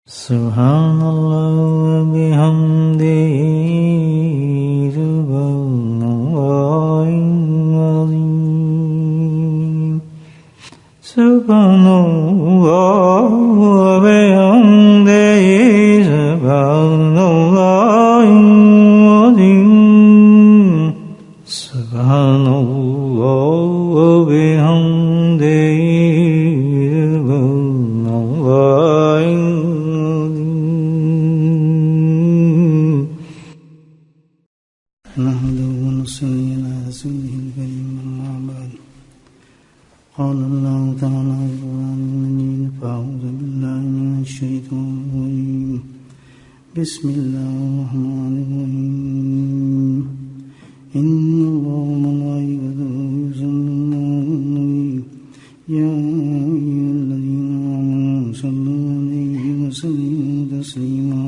سبحان اللہ وبحمدہ سبحان اللہ العظیم سبحان اللہ وبحمدہ سبحان اللہ العظیم سبحان اللہ وبحمدہ قال الله تعالى في القرآن المجيد فأعوذ بالله من الشيطان الرجيم بسم الله الرحمن الرحيم إن الله وملائكته يصلون على النبي يا أيها الذين آمنوا صلوا عليه وسلموا تسليما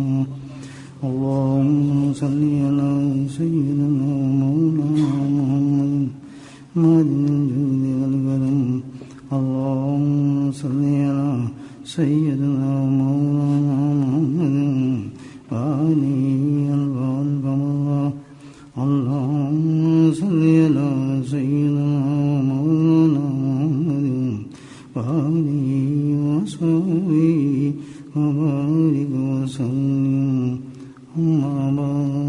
اللهم صل على سيدنا مولانا محمد مهدي الجود والكرم اللهم صل على سيدنا مولانا محمد وآله الكرام اللهم صل على سيدنا مولانا محمد وآله وصحبه وبارك وسلم أما بعد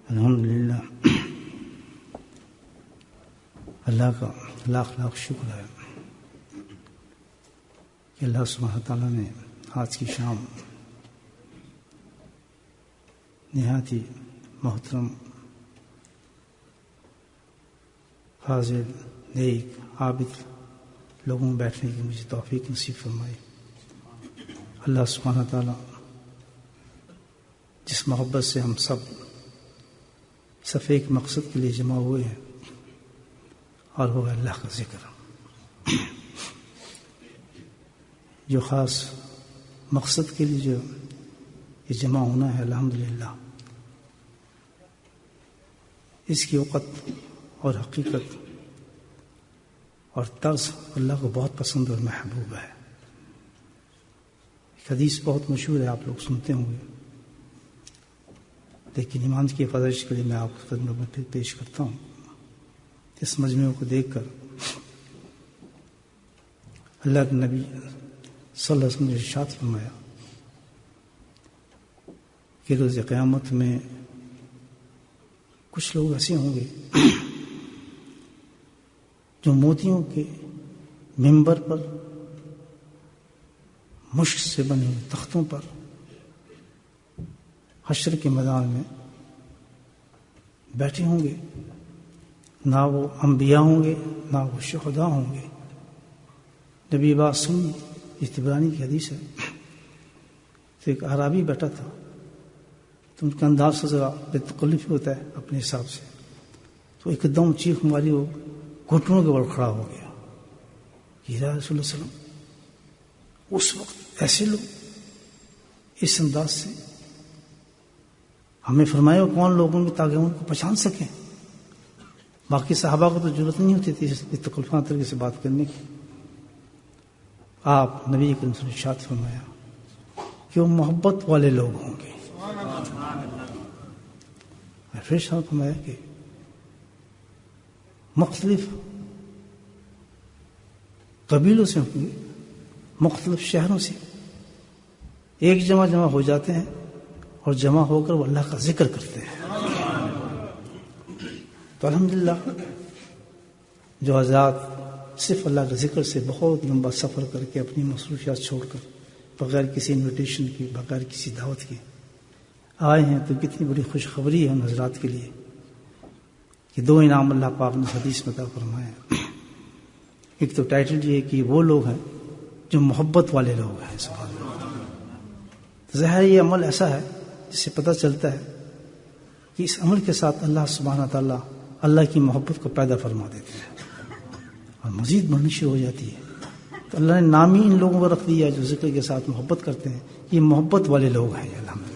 الحمدللہ اللہ کا لاکھ لاکھ شکر ہے کہ اللہ سبحانہ تعالیٰ نے آج کی شام نہایت ہی محترم فاضل نیک عابد لوگوں میں بیٹھنے کی مجھے توفیق نصیب فرمائی۔ اللہ سبحانہ تعالیٰ جس محبت سے ہم سب صرف ایک مقصد کے لیے جمع ہوئے ہیں اور وہ ہے اللہ کا ذکر، جو خاص مقصد کے لیے جو یہ جمع ہونا ہے الحمدللہ اس کی وقت اور حقیقت اور طرز اللہ کو بہت پسند اور محبوب ہے۔ ایک حدیث بہت مشہور ہے، آپ لوگ سنتے ہوں گے، لیکن ایمان کی حفاظت کے لیے میں آپ کے خدمت میں پھر پیش کرتا ہوں۔ اس مجموعے کو دیکھ کر اللہ کے نبی صلی اللہ علیہ وسلم نے ارشاد فرمایا کہ روز قیامت میں کچھ لوگ ایسے ہوں گے جو موتیوں کے ممبر پر مشک سے بنے ہوئے تختوں پر حشر کے میدان میں بیٹھے ہوں گے، نہ وہ انبیاء ہوں گے نہ وہ شہداء ہوں گے۔ نبی بات سن، یہ طبرانی کی حدیث ہے، تو ایک اعرابی بیٹھا تھا، تو ان کا انداز سے ذرا بے تکلف ہوتا ہے اپنے حساب سے، تو ایک دم چیخ ماری وہ گھٹنوں کے بل کھڑا ہو گیا کہ یا رسول اللہ صلی اللہ علیہ وسلم، اس وقت ایسے لوگ اس انداز سے ہمیں فرمایا کون لوگوں میں تاکہ ان کو پہچان سکیں۔ باقی صحابہ کو تو ضرورت نہیں ہوتی تھی اس تکلفانہ طریقے سے بات کرنے کی۔ آپ نبی کریم صلی اللہ علیہ وسلم نے ارشاد فرمایا کہ وہ محبت والے لوگ ہوں گے۔ پھر ارشاد فرمایا کہ مختلف قبیلوں سے ہوں گے، مختلف شہروں سے ایک جمع ہو جاتے ہیں اور جمع ہو کر وہ اللہ کا ذکر کرتے ہیں۔ تو الحمدللہ جو حضرات صرف اللہ کے ذکر سے بہت لمبا سفر کر کے اپنی مصروفیات چھوڑ کر بغیر کسی انویٹیشن کی، بغیر کسی دعوت کے آئے ہیں، تو کتنی بڑی خوشخبری ہے ان حضرات کے لیے کہ دو انعام اللہ پاک نے حدیث میں عطا فرمایا۔ ایک تو ٹائٹل یہ ہے کہ وہ لوگ ہیں جو محبت والے لوگ ہیں۔ سبحان اللہ۔ ظاہر یہ عمل ایسا ہے جس سے پتہ چلتا ہے کہ اس عمل کے ساتھ اللہ سبحانہ تعالیٰ اللہ کی محبت کو پیدا فرما دیتے ہیں اور مزید بڑھنی شروع ہو جاتی ہے۔ تو اللہ نے نام ہی ان لوگوں کو رکھ دیا جو ذکر کے ساتھ محبت کرتے ہیں، یہ محبت والے لوگ ہیں الحمدللہ۔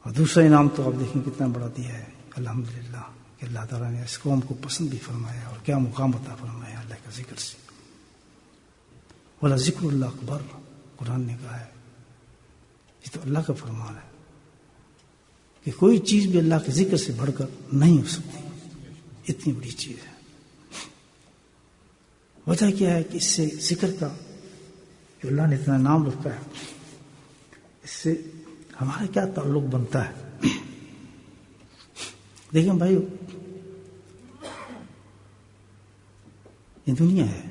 اور دوسرا انعام تو آپ دیکھیں کتنا بڑا دیا ہے الحمدللہ کہ اللہ تعالیٰ نے اس قوم کو پسند بھی فرمایا اور کیا مقام عطا فرمایا اللہ کے ذکر سے. ولا ذکر اللہ اکبر، قرآن نے کہا ہے. یہ تو اللہ کا فرمان ہے کہ کوئی چیز بھی اللہ کے ذکر سے بڑھ کر نہیں ہو سکتی. اتنی بڑی چیز ہے. وجہ کیا ہے کہ اس سے ذکر کا جو اللہ نے اتنا نام رکھا ہے، اس سے ہمارا کیا تعلق بنتا ہے. دیکھیں بھائی، یہ دنیا ہے.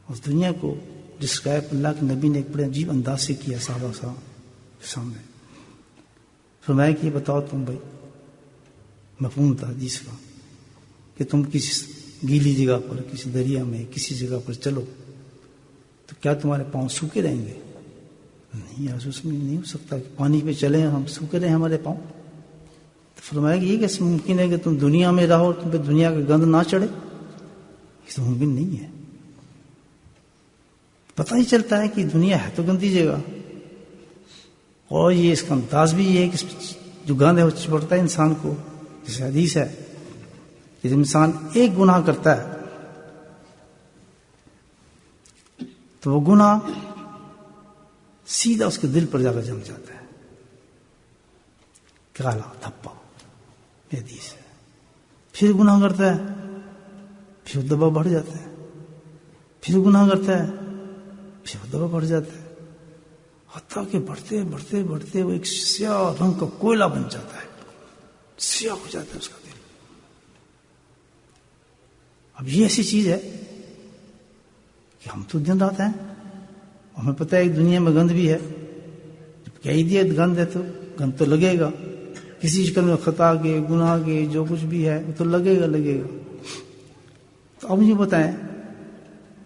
اس دنیا کو ڈسکرائب اللہ کے نبی نے ایک بڑے عجیب انداز سے کیا صحابہ کے سامنے. فرمایا کہ یہ بتاؤ تم بھائی، مفہوم تھا حدیث کا، کہ تم کسی گیلی جگہ پر، کسی دریا میں، کسی جگہ پر چلو تو کیا تمہارے پاؤں سوکھے رہیں گے؟ نہیں یار، اس میں نہیں ہو سکتا کہ پانی پہ چلیں اور ہم سوکھے رہیں ہمارے پاؤں. تو فرمایا کہ یہ کیسے ممکن ہے کہ تم دنیا میں رہو اور تم پہ دنیا کا گند نہ چڑھے؟ یہ تو ممکن نہیں ہے. پتہ ہی چلتا ہے کہ دنیا ہے تو گندی جگہ، اور یہ اس کا انداز بھی یہ ہے کہ جو گند ہے وہ چپڑتا ہے انسان کو. جیسے حدیث ہے کہ جب انسان ایک گناہ کرتا ہے تو وہ گناہ سیدھا اس کے دل پر جا کر جم جاتا ہے، کالا دھپا. یہ حدیث ہے. پھر گناہ کرتا ہے، پھر دبا بڑھ جاتا ہے، پھر گناہ کرتا ہے، پھر دبا بڑھ جاتا ہے، حتیٰ کہ بڑھتے بڑھتے بڑھتے وہ ایک سیاہ رنگ کا کوئلہ بن جاتا ہے، سیاہ ہو جاتا ہے اس کا دل. اب یہ ایسی چیز ہے کہ ہم تو دن رات ہیں، ہمیں پتہ ہے کہ دنیا میں گند بھی ہے. جب کہہ ہی دیا گند ہے تو گند تو لگے گا. کسی شکل میں خطا کے، گناہ کے، جو کچھ بھی ہے وہ تو لگے گا. تو اب مجھے بتائیں،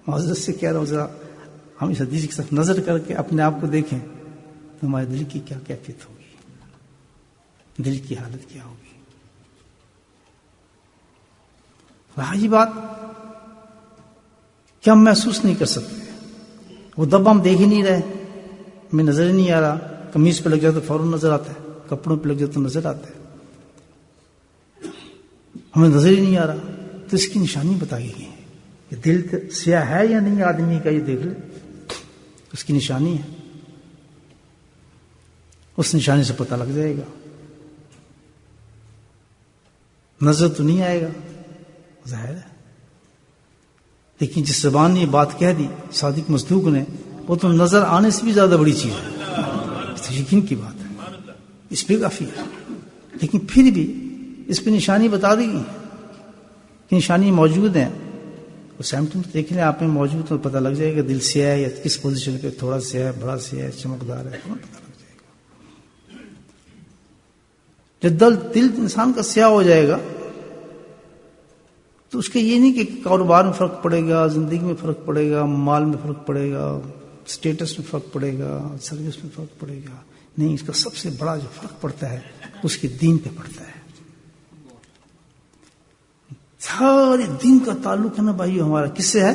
معذرت سے کہہ رہا ہوں، ذرا ہم اس حدیث کی طرف نظر کر کے اپنے آپ کو دیکھیں تو ہمارے دل کی کیا کیفیت ہوگی، دل کی حالت کیا ہوگی. رہا یہ بات کہ ہم محسوس نہیں کر سکتے. وہ دبا ہم دیکھ ہی نہیں رہے، ہمیں نظر ہی نہیں آ رہا. قمیض پہ لگ جائے تو فوراً نظر آتا ہے، کپڑوں پہ لگ جائے تو نظر آتا ہے، ہمیں نظر ہی نہیں آ رہا. تو اس کی نشانی بتائی گئی ہے کہ دل سیاہ ہے یا نہیں آدمی کا، یہ دیکھ لے. اس کی نشانی ہے، اس نشانی سے پتہ لگ جائے گا. نظر تو نہیں آئے گا ظاہر ہے، لیکن جس زبان نے یہ بات کہہ دی صادق مصدوق نے، وہ تو نظر آنے سے بھی زیادہ بڑی چیز ہے. تو یقین کی بات ہے، اس پہ کافی ہے. لیکن پھر بھی اس پہ نشانی بتا دی گئی کہ نشانی موجود ہیں. وہ سیمٹمس دیکھ لیں آپ میں موجود تو پتہ لگ جائے گا دل سیاہ ہے یا کس پوزیشن پہ، تھوڑا سیاہ ہے، بڑا سیاہ ہے، چمکدار ہے، پتہ لگ جائے گا. جب دل انسان کا سیاہ ہو جائے گا تو اس کے یہ نہیں کہ کاروبار میں فرق پڑے گا، زندگی میں فرق پڑے گا، مال میں فرق پڑے گا، اسٹیٹس میں فرق پڑے گا، سروس میں فرق پڑے گا. نہیں، اس کا سب سے بڑا جو فرق پڑتا ہے اس کے دین پہ پڑتا ہے. سارے دین کا تعلق ہے نا بھائی ہمارا کس سے ہے؟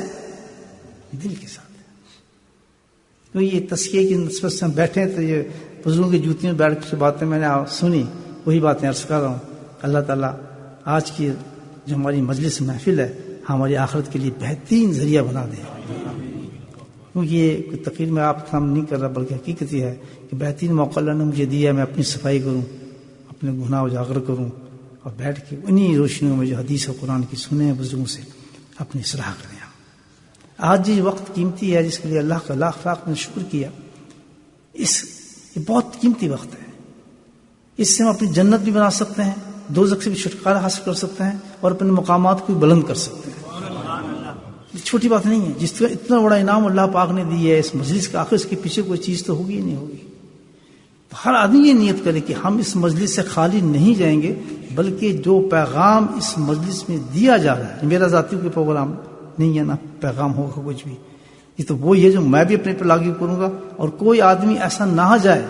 دل کے ساتھ ہے. تو یہ تزکیے کی نسبت سے ہم بیٹھے ہیں تو یہ بزرگوں کی جوتیوں میں بیٹھ کے باتیں میں نے سنی، وہی باتیں عرض کر رہا ہوں. اللہ تعالیٰ آج کی جو ہماری مجلس محفل ہے ہماری آخرت کے لیے بہترین ذریعہ بنا دے. کیونکہ یہ کوئی تقریر میں آپ کام نہیں کر رہا، بلکہ حقیقت یہ ہے کہ بہترین موقع اللہ نے مجھے دیا ہے میں اپنی صفائی کروں، اپنے گناہ اجاگر کروں، اور بیٹھ کے انہی روشنیوں میں جو حدیث و قرآن کی سنیں بزرگوں سے اپنی اصلاح کریں. آج یہ وقت قیمتی ہے جس کے لیے اللہ کا لاکھ لاکھ میں شکر کیا. یہ بہت قیمتی وقت ہے. اس سے ہم اپنی جنت بھی بنا سکتے ہیں، دوزخ سے بھی چھٹکارا حاصل کر سکتے ہیں، اور اپنے مقامات کو بھی بلند کر سکتے ہیں. یہ چھوٹی بات نہیں ہے. جس طرح اتنا بڑا انعام اللہ پاک نے دی ہے اس مجلس کا، آخر اس کے پیچھے کوئی چیز تو ہوگی ہی نہیں ہوگی. تو ہر آدمی یہ نیت کرے کہ ہم اس مجلس سے خالی نہیں جائیں گے، بلکہ جو پیغام اس مجلس میں دیا جا رہا ہے، میرا ذاتی کوئی پروگرام نہیں ہے، نہ پیغام ہوگا کچھ بھی، یہ تو وہی ہے جو میں بھی اپنے پر لاگو کروں گا. اور کوئی آدمی ایسا نہ جائے،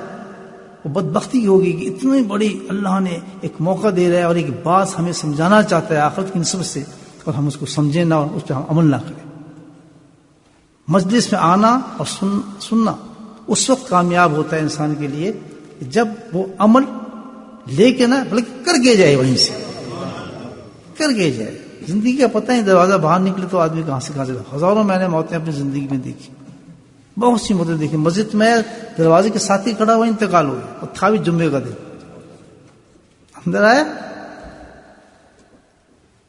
وہ بدبختی ہوگی کہ اتنی بڑی اللہ نے ایک موقع دے رہا ہے اور ایک بات ہمیں سمجھانا چاہتا ہے آخرت کی نسبت سے، اور ہم اس کو سمجھیں نہ اور اس پہ ہم عمل نہ کریں. مجلس میں آنا اور سننا اس وقت کامیاب ہوتا ہے انسان کے لیے جب وہ عمل لے کے نہ بلکہ کر کے جائے، وہیں سے کر کے جائے. زندگی کا پتہ نہیں، دروازہ باہر نکلے تو آدمی کہاں سے ہزاروں میں نے موتیں اپنی زندگی میں دیکھی، بہت سی موتیں دیکھی. مسجد میں دروازے کے ساتھ ہی کھڑا ہوا انتقال ہو گیا، اور تھا بھی جمعے کا دن. اندر آیا،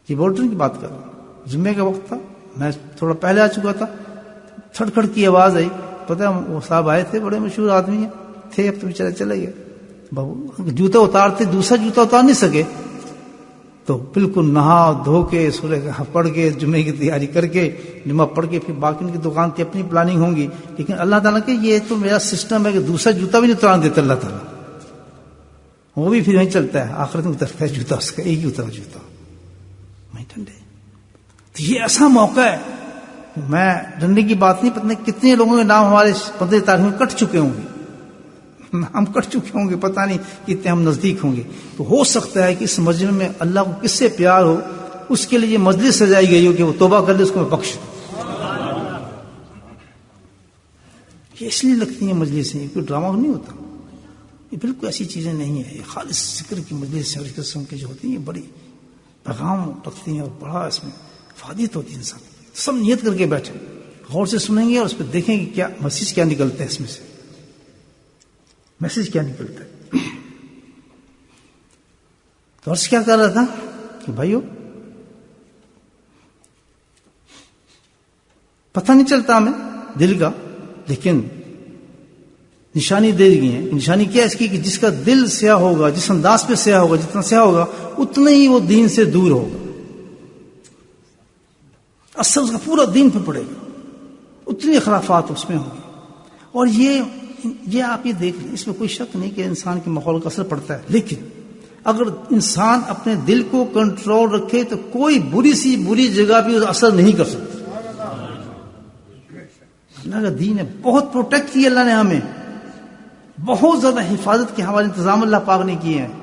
یہ بولٹن کی بات کر رہا ہوں، جمعے کا وقت تھا، میں تھوڑا پہلے آ چکا تھا. کھڑ کی آواز آئی، پتہ وہ صاحب آئے تھے، بڑے مشہور آدمی ہیں تھے، اب تو بیچارے چلے گئے. بابو جوتا اتارتے، دوسرا جوتا اتار نہیں سکے، تو بالکل نہا دھو کے سورہ پڑھ کے جمعے کی تیاری کر کے جمعہ پڑھ کے پھر باقی ان کی دکان کی اپنی پلاننگ ہوں گی، لیکن اللہ تعالیٰ کہ یہ تو میرا سسٹم ہے کہ دوسرا جوتا بھی نہیں اتارنے دیتا اللہ تعالیٰ، وہ بھی پھر وہیں چلتا ہے، آخرت میں اترتا ہے جوتا اس کا، ایک ہی اترا جوتا وہیں ٹھنڈے. تو یہ ایسا موقع ہے، میں ڈنڈے کی بات نہیں، پتہ نہیں کتنے لوگوں کے نام ہمارے 15 تاریخ میں کٹ چکے ہوں گے، ہم کٹ چکے ہوں گے، پتہ نہیں کتنے ہم نزدیک ہوں گے. تو ہو سکتا ہے کہ اس مجلس میں اللہ کو کس سے پیار ہو، اس کے لیے یہ مجلس سجائی گئی ہو کہ وہ توبہ کر لے، اس کو میں بخش دوں. یہ اس لیے لگتی ہیں مجلسیں، کوئی ڈرامہ نہیں ہوتا، یہ بالکل ایسی چیزیں نہیں ہیں، یہ خالص ذکر کی مجلس ہے، اور اس قسم کی جو ہوتی ہیں یہ بڑی پیغام رکھتی ہیں اور بڑا اس میں فائدت ہوتی ہے. انسان سب نیت کر کے بیٹھے، غور سے سنیں گے اور اس پہ دیکھیں کہ کیا میسج کیا نکلتا ہے، اس میں سے میسج کیا نکلتا ہے. تو عرض کیا کر رہا تھا کہ بھائیو پتہ نہیں چلتا ہمیں دل کا، لیکن نشانی دے دی ہے. نشانی کیا اس کی کہ جس کا دل سیاہ ہوگا، جس انداز پہ سیاہ ہوگا، جتنا سیاہ ہوگا اتنا ہی وہ دین سے دور ہوگا، اثر اس کا پورا دین پہ پڑے گا، اتنی خرافات اس میں ہوں گی. اور یہ آپ یہ دیکھ لیں، اس میں کوئی شک نہیں کہ انسان کے ماحول کا اثر پڑتا ہے، لیکن اگر انسان اپنے دل کو کنٹرول رکھے تو کوئی بری سی بری جگہ بھی اثر نہیں کر سکتی. اللہ کا دین ہے، بہت پروٹیکٹ کیا اللہ نے ہمیں، بہت زیادہ حفاظت کے ہمارے انتظام اللہ پاک نے کیے ہیں.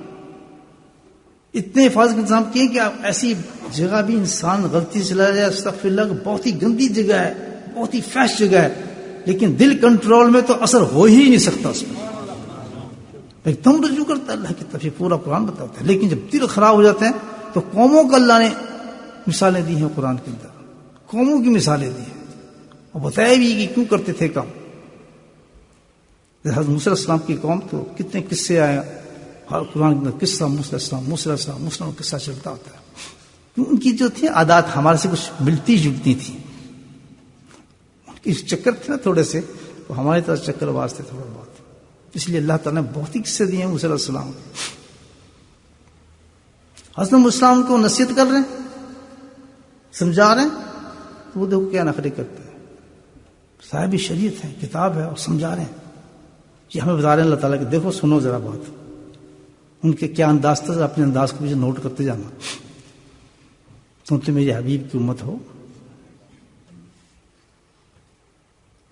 اتنے حفاظت کے انتظام کیے کہ ایسی جگہ بھی انسان غلطی سے چلا جائے، استغفر اللہ، بہت ہی گندی جگہ ہے، بہت ہی فحش جگہ ہے، لیکن دل کنٹرول میں تو اثر ہو ہی نہیں سکتا، اس میں ایک دم رجوع کرتا ہے اللہ کی طرف. یہ پورا قرآن بتاتا ہے. لیکن جب دل خراب ہو جاتے ہیں تو قوموں کو اللہ نے مثالیں دی ہیں قرآن کے اندر، قوموں کی مثالیں دی ہیں اور بتایا بھی کہ کیوں کرتے تھے کام. حضرت موسیٰ علیہ السلام کی قوم تو کتنے قصے آئے ہر قرآن کے اندر، قصہ موسیٰ علیہ السلام قصہ چلتا ہوتا ہے. ان کی جو تھی عادات ہمارے سے کچھ ملتی جلتی تھیں، ان کی چکر تھے نا تھوڑے سے، وہ ہماری طرح چکر باز تھے تھوڑا بہت. اس لیے اللہ تعالیٰ نے بہت ہی قصے دیے ہیں موسیٰ علیہ السلام. حضرت السلام کو نصیحت کر رہے ہیں، سمجھا رہے ہیں، تو وہ دیکھو کیا نخرے کرتے ہیں. صاحب شریعت ہے، کتاب ہے، اور سمجھا رہے ہیں. یہ ہمیں بتا رہے ہیں اللہ تعالیٰ کہ دیکھو سنو ذرا بات، ان کے کیا انداز تھا، اپنے انداز کو مجھے نوٹ کرتے جانا. تم تو میرے حبیب کی امت ہو.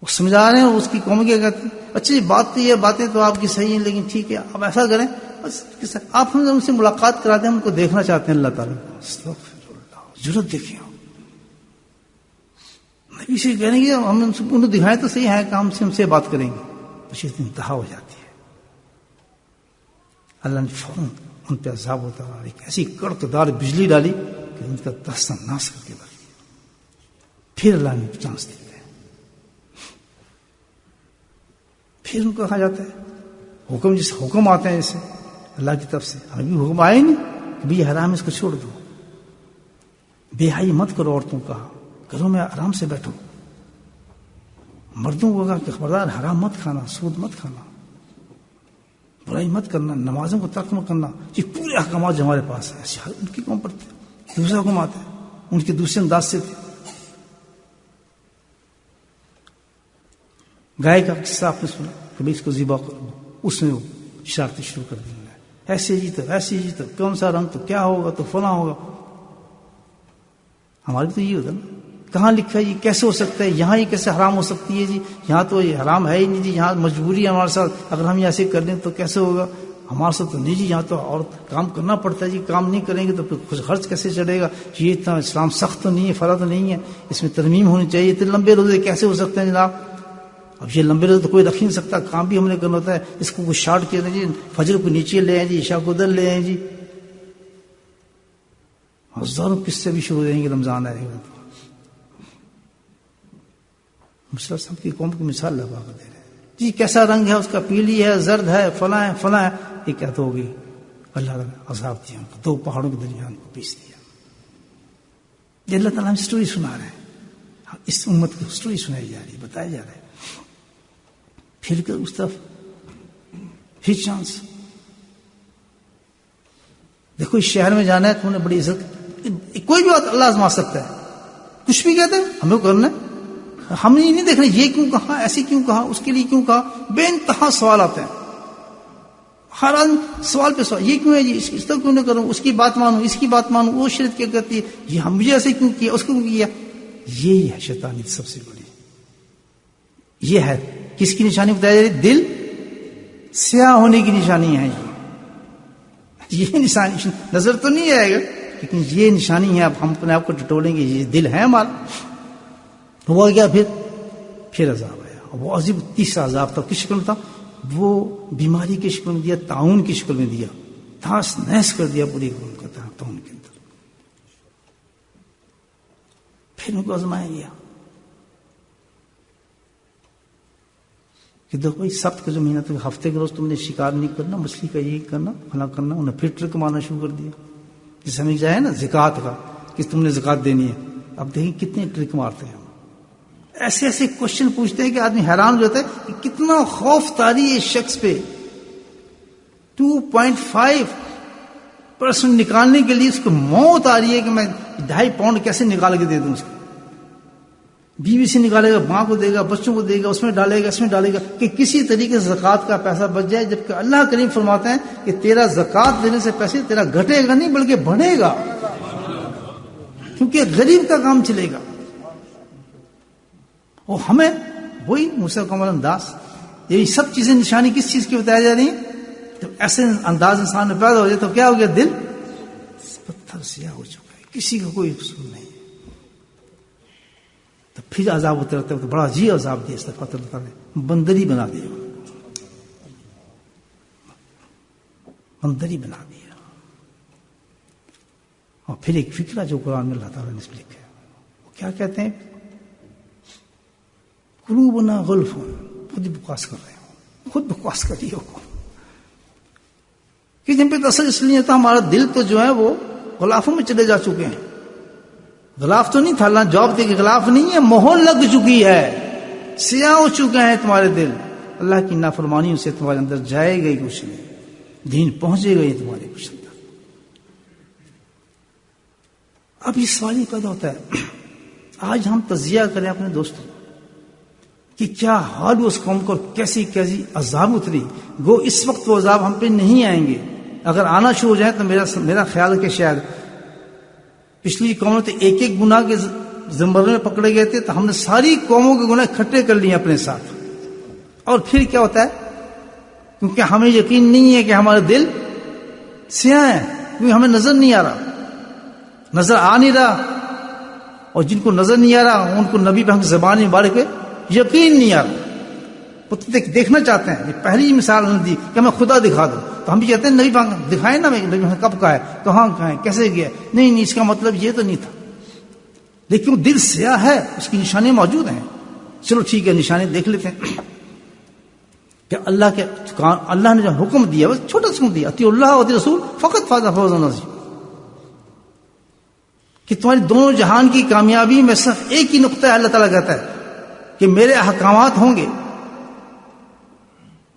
وہ سمجھا رہے ہیں، اور اس کی قوم کیا کہتے ہیں، اچھا بات تو یہ باتیں تو آپ کی صحیح ہیں، لیکن ٹھیک ہے آپ ایسا کریں، بس آپ ہم ان سے ملاقات کرا دیں، ہم کو دیکھنا چاہتے ہیں اللہ تعالیٰ کو. استغفر اللہ، ضرورت دیکھیں نبی سے کہنے کی ہم انہیں دکھائیں تو صحیح ہے کہ ہم سے بات کریں گے. پھر انتہا ہو جاتی ہے، اللہ نے فوراً ان پہ عذاب ہوتا ہے، ایک ایسی کڑکدار بجلی ڈالی کہ ان کا دست ناس کر کے رکھ دیا. پھر اللہ نے چانس دیتے ہیں، پھر ان کو کہا جاتا ہے حکم، جس حکم آتے ہیں جیسے اللہ کی طرف سے، ہمیں بھی حکم آئے نہیں کہ بھی یہ حرام ہے، اس کو چھوڑ دو، بے حیائی مت کرو، عورتوں کا گھروں میں آرام سے بیٹھو. مردوں کو کہا کہ خبردار حرام مت کھانا، سود مت کھانا، برائی مت کرنا، نمازوں کو ترک مت کرنا. یہ پورے احکامات جو ہمارے پاس ہیں ایسے ان کی قوم پر تھے. دوسرا حکم آتا ہے، ان کے دوسرے انداز سے تھے. گائے کا قصہ آپ نے سنا، کبھی اس کو ذبح کرو، اس میں وہ شرارتیں شروع کر دیں گے، ایسے جی تو ایسے جی تو کون سا رنگ تو کیا ہوگا تو فلاں ہوگا. ہماری تو یہ ہوتا نا، کہاں لکھا ہے یہ کیسے ہو سکتا ہے، یہاں یہ کیسے حرام ہو سکتی ہے جی، یہاں تو یہ حرام ہے ہی نہیں جی، یہاں مجبوری ہے ہمارے ساتھ، اگر ہم ایسے کر لیں تو کیسے ہوگا، ہمارے ساتھ تو نہیں جی، یہاں تو اور کام کرنا پڑتا ہے جی، کام نہیں کریں گے تو پھر کچھ خرچ کیسے چڑھے گا، یہ اتنا اسلام سخت تو نہیں ہے، فرا تو نہیں ہے، اس میں ترمیم ہونی چاہیے. اتنے لمبے روزے کیسے ہو سکتے ہیں جناب؟ اب یہ لمبے روزے تو کوئی رکھ ہی نہیں سکتا، کام بھی ہم نے کرنا ہوتا ہے. اس کو کچھ شارٹ کیا جی، فجر کو نیچے لے آئیں جی، عشاء کو ادھر لے آئیں جی. ہزاروں قصے بھی شروع ہو جائیں گے رمضان آئے گا تو. مسلم صاحب کی قوم کی مثال لگا کر دے رہے ہیں جی کیسا رنگ ہے اس کا، پیلی ہے، زرد ہے، فلاں ہے فلاں ہے. یہ کیا تو ہوگی اللہ تعالیٰ عذاب دیا ان کو، 2 پہاڑوں کے درمیان کو پیس دیا. یہ اللہ تعالیٰ ہم اسٹوری سنا رہے ہیں، اس امت کی اسٹوری سنائی جا رہی ہے، بتایا جا رہا ہے. پھر کر اس طرف پھر چانس. دیکھو اس شہر میں جانا ہے تم نے بڑی عزت، کوئی بھی بات اللہ آزما سکتا ہے، کچھ بھی کہتے ہیں ہمیں کرنا ہے. ہم یہ نہیں دیکھ رہے یہ کیوں کہا، ایسے کیوں کہا، اس کے لیے کیوں کہا. بے انتہا سوال آتے ہیں، ہر آدمی سوال پہ سوال، یہ کیوں ہے جی، اس طرح کیوں نہ کروں، اس کی بات مانوں، اس کی بات مانوں، وہ شریعت کیا کہتی ہے، یہ ہم مجھے ایسے کیوں کیا، اس کو کیوں کیا. یہی ہے شیطانیت سب سے بڑی. یہ ہے کس کی نشانی بتائی جا رہی، دل سیاہ ہونے کی نشانی ہے. یہ نشانی نظر تو نہیں آئے گا لیکن یہ نشانی ہے. اب ہم اپنے آپ کو ٹٹولیں گے یہ دل ہے ہمارا. ہوا کیا پھر عذاب آیا. وہ عجیب تیسرا عذاب تھا، کس شکل میں تھا، وہ بیماری کی شکل میں دیا، تعاون کی شکل میں دیا، تھاس نحس کر دیا پوری قوم کا تعاون کے اندر. پھر ان کو آزمایا گیا کہ دیکھو بھائی سبت کا جو مہینہ تھا، ہفتے کے روز تم نے شکار نہیں کرنا، مچھلی کا یہ کرنا فلاں کرنا. انہیں پھر ٹرک مارنا شروع کر دیا. جس ہمیں جائے نا زکات کا کہ تم نے زکات دینی ہے. اب دیکھیں کتنے ٹرک مارتے ہیں، ایسے ایسے کوشچن پوچھتے ہیں کہ آدمی حیران ہو جاتا ہے کہ کتنا خوف طاری ہے اس شخص پہ. 2.5% نکالنے کے لیے اس کو موت آ رہی ہے کہ میں 2.5 پاؤنڈ کیسے نکال کے دے دوں. اس کو بیوی سے نکالے گا، ماں کو دے گا، بچوں کو دے گا، اس میں ڈالے گا، اس میں ڈالے گا کہ کسی طریقے سے زکوٰۃ کا پیسہ بچ جائے. جبکہ اللہ کریم فرماتے ہیں کہ تیرا زکوٰۃ دینے سے پیسے تیرا گھٹے گا نہیں بلکہ بڑھے گا، کیونکہ غریب کا کام چلے گا. اور ہمیں وہی موسیٰ کا انداز، یہی سب چیزیں نشانی کس چیز کی بتائی جا رہی ہیں. تو ایسے انداز انسان میں پیدا ہو جائے تو کیا ہو گیا، دل پتھر سیاہ ہو چکا ہے، کسی کا کوئی قصور نہیں. تو پھر عذاب ہوتے رہتے تو بڑا عجیب عذاب دیا اس دفعہ اللہ تعالیٰ نے، بندری بنا دیا، بندری بنا دیا. اور پھر ایک فکرہ جو قرآن میں اللہ تعالیٰ نے اس میں لکھا ہے، وہ کیا کہتے ہیں، قلوبنا غلف. خود بکواس کر رہے ہو، خود بکواس کر رہی ہو کہ جن پہ اثر اس لیے تھا ہمارا دل تو جو ہے وہ غلافوں میں چلے جا چکے ہیں. غلاف تو نہیں تھا، اللہ جواب دے کہ غلاف نہیں ہے، مہر لگ چکی ہے، سیاہ ہو چکے ہیں تمہارے دل. اللہ کی نافرمانیوں سے تمہارے اندر جائے گا ہی کچھ نہیں، دین پہنچے گا ہی تمہارے کچھ اندر. اب یہ سوال ہی پیدا ہوتا ہے، آج ہم تجزیہ کریں اپنے دوستوں کہ کیا حال اس قوم کو، کیسی کیسی عذاب اتری. گو اس وقت وہ عذاب ہم پہ نہیں آئیں گے، اگر آنا شروع ہو جائے تو میرا خیال ہے کہ شاید پچھلی قوموں تو ایک ایک گناہ کے زمرے میں پکڑے گئے تھے، تو ہم نے ساری قوموں کے گناہ اکٹھے کر لیے اپنے ساتھ. اور پھر کیا ہوتا ہے، کیونکہ ہمیں یقین نہیں ہے کہ ہمارا دل سیاہ ہے، کیونکہ ہمیں نظر نہیں آ رہا، نظر آ نہیں رہا. اور جن کو نظر نہیں آ رہا ان کو نبی پاک زبان مبارک پہ یقین نہیں آ رہا، وہ دیکھنا چاہتے ہیں. یہ پہلی مثال انہوں نے دی کہ ہمیں خدا دکھا دو، تو ہم بھی کہتے ہیں نبی پاک دکھائے نا، نبی پاک کب کا ہے، کہاں کا ہے، کیسے گیا. نہیں اس کا مطلب یہ تو نہیں تھا. لیکن دل سیاہ ہے، اس کی نشانیاں موجود ہیں. چلو ٹھیک ہے، نشانی دیکھ لیتے ہیں کہ اللہ نے جو حکم دیا وہ چھوٹا سا حکم دیا، اطیعوا اللہ و رسول فقط فاز فوزا عظیما، کہ تمہاری دونوں جہان کی کامیابی میں صرف ایک ہی نقطہ ہے. اللہ تعالیٰ کہتا ہے کہ میرے احکامات ہوں گے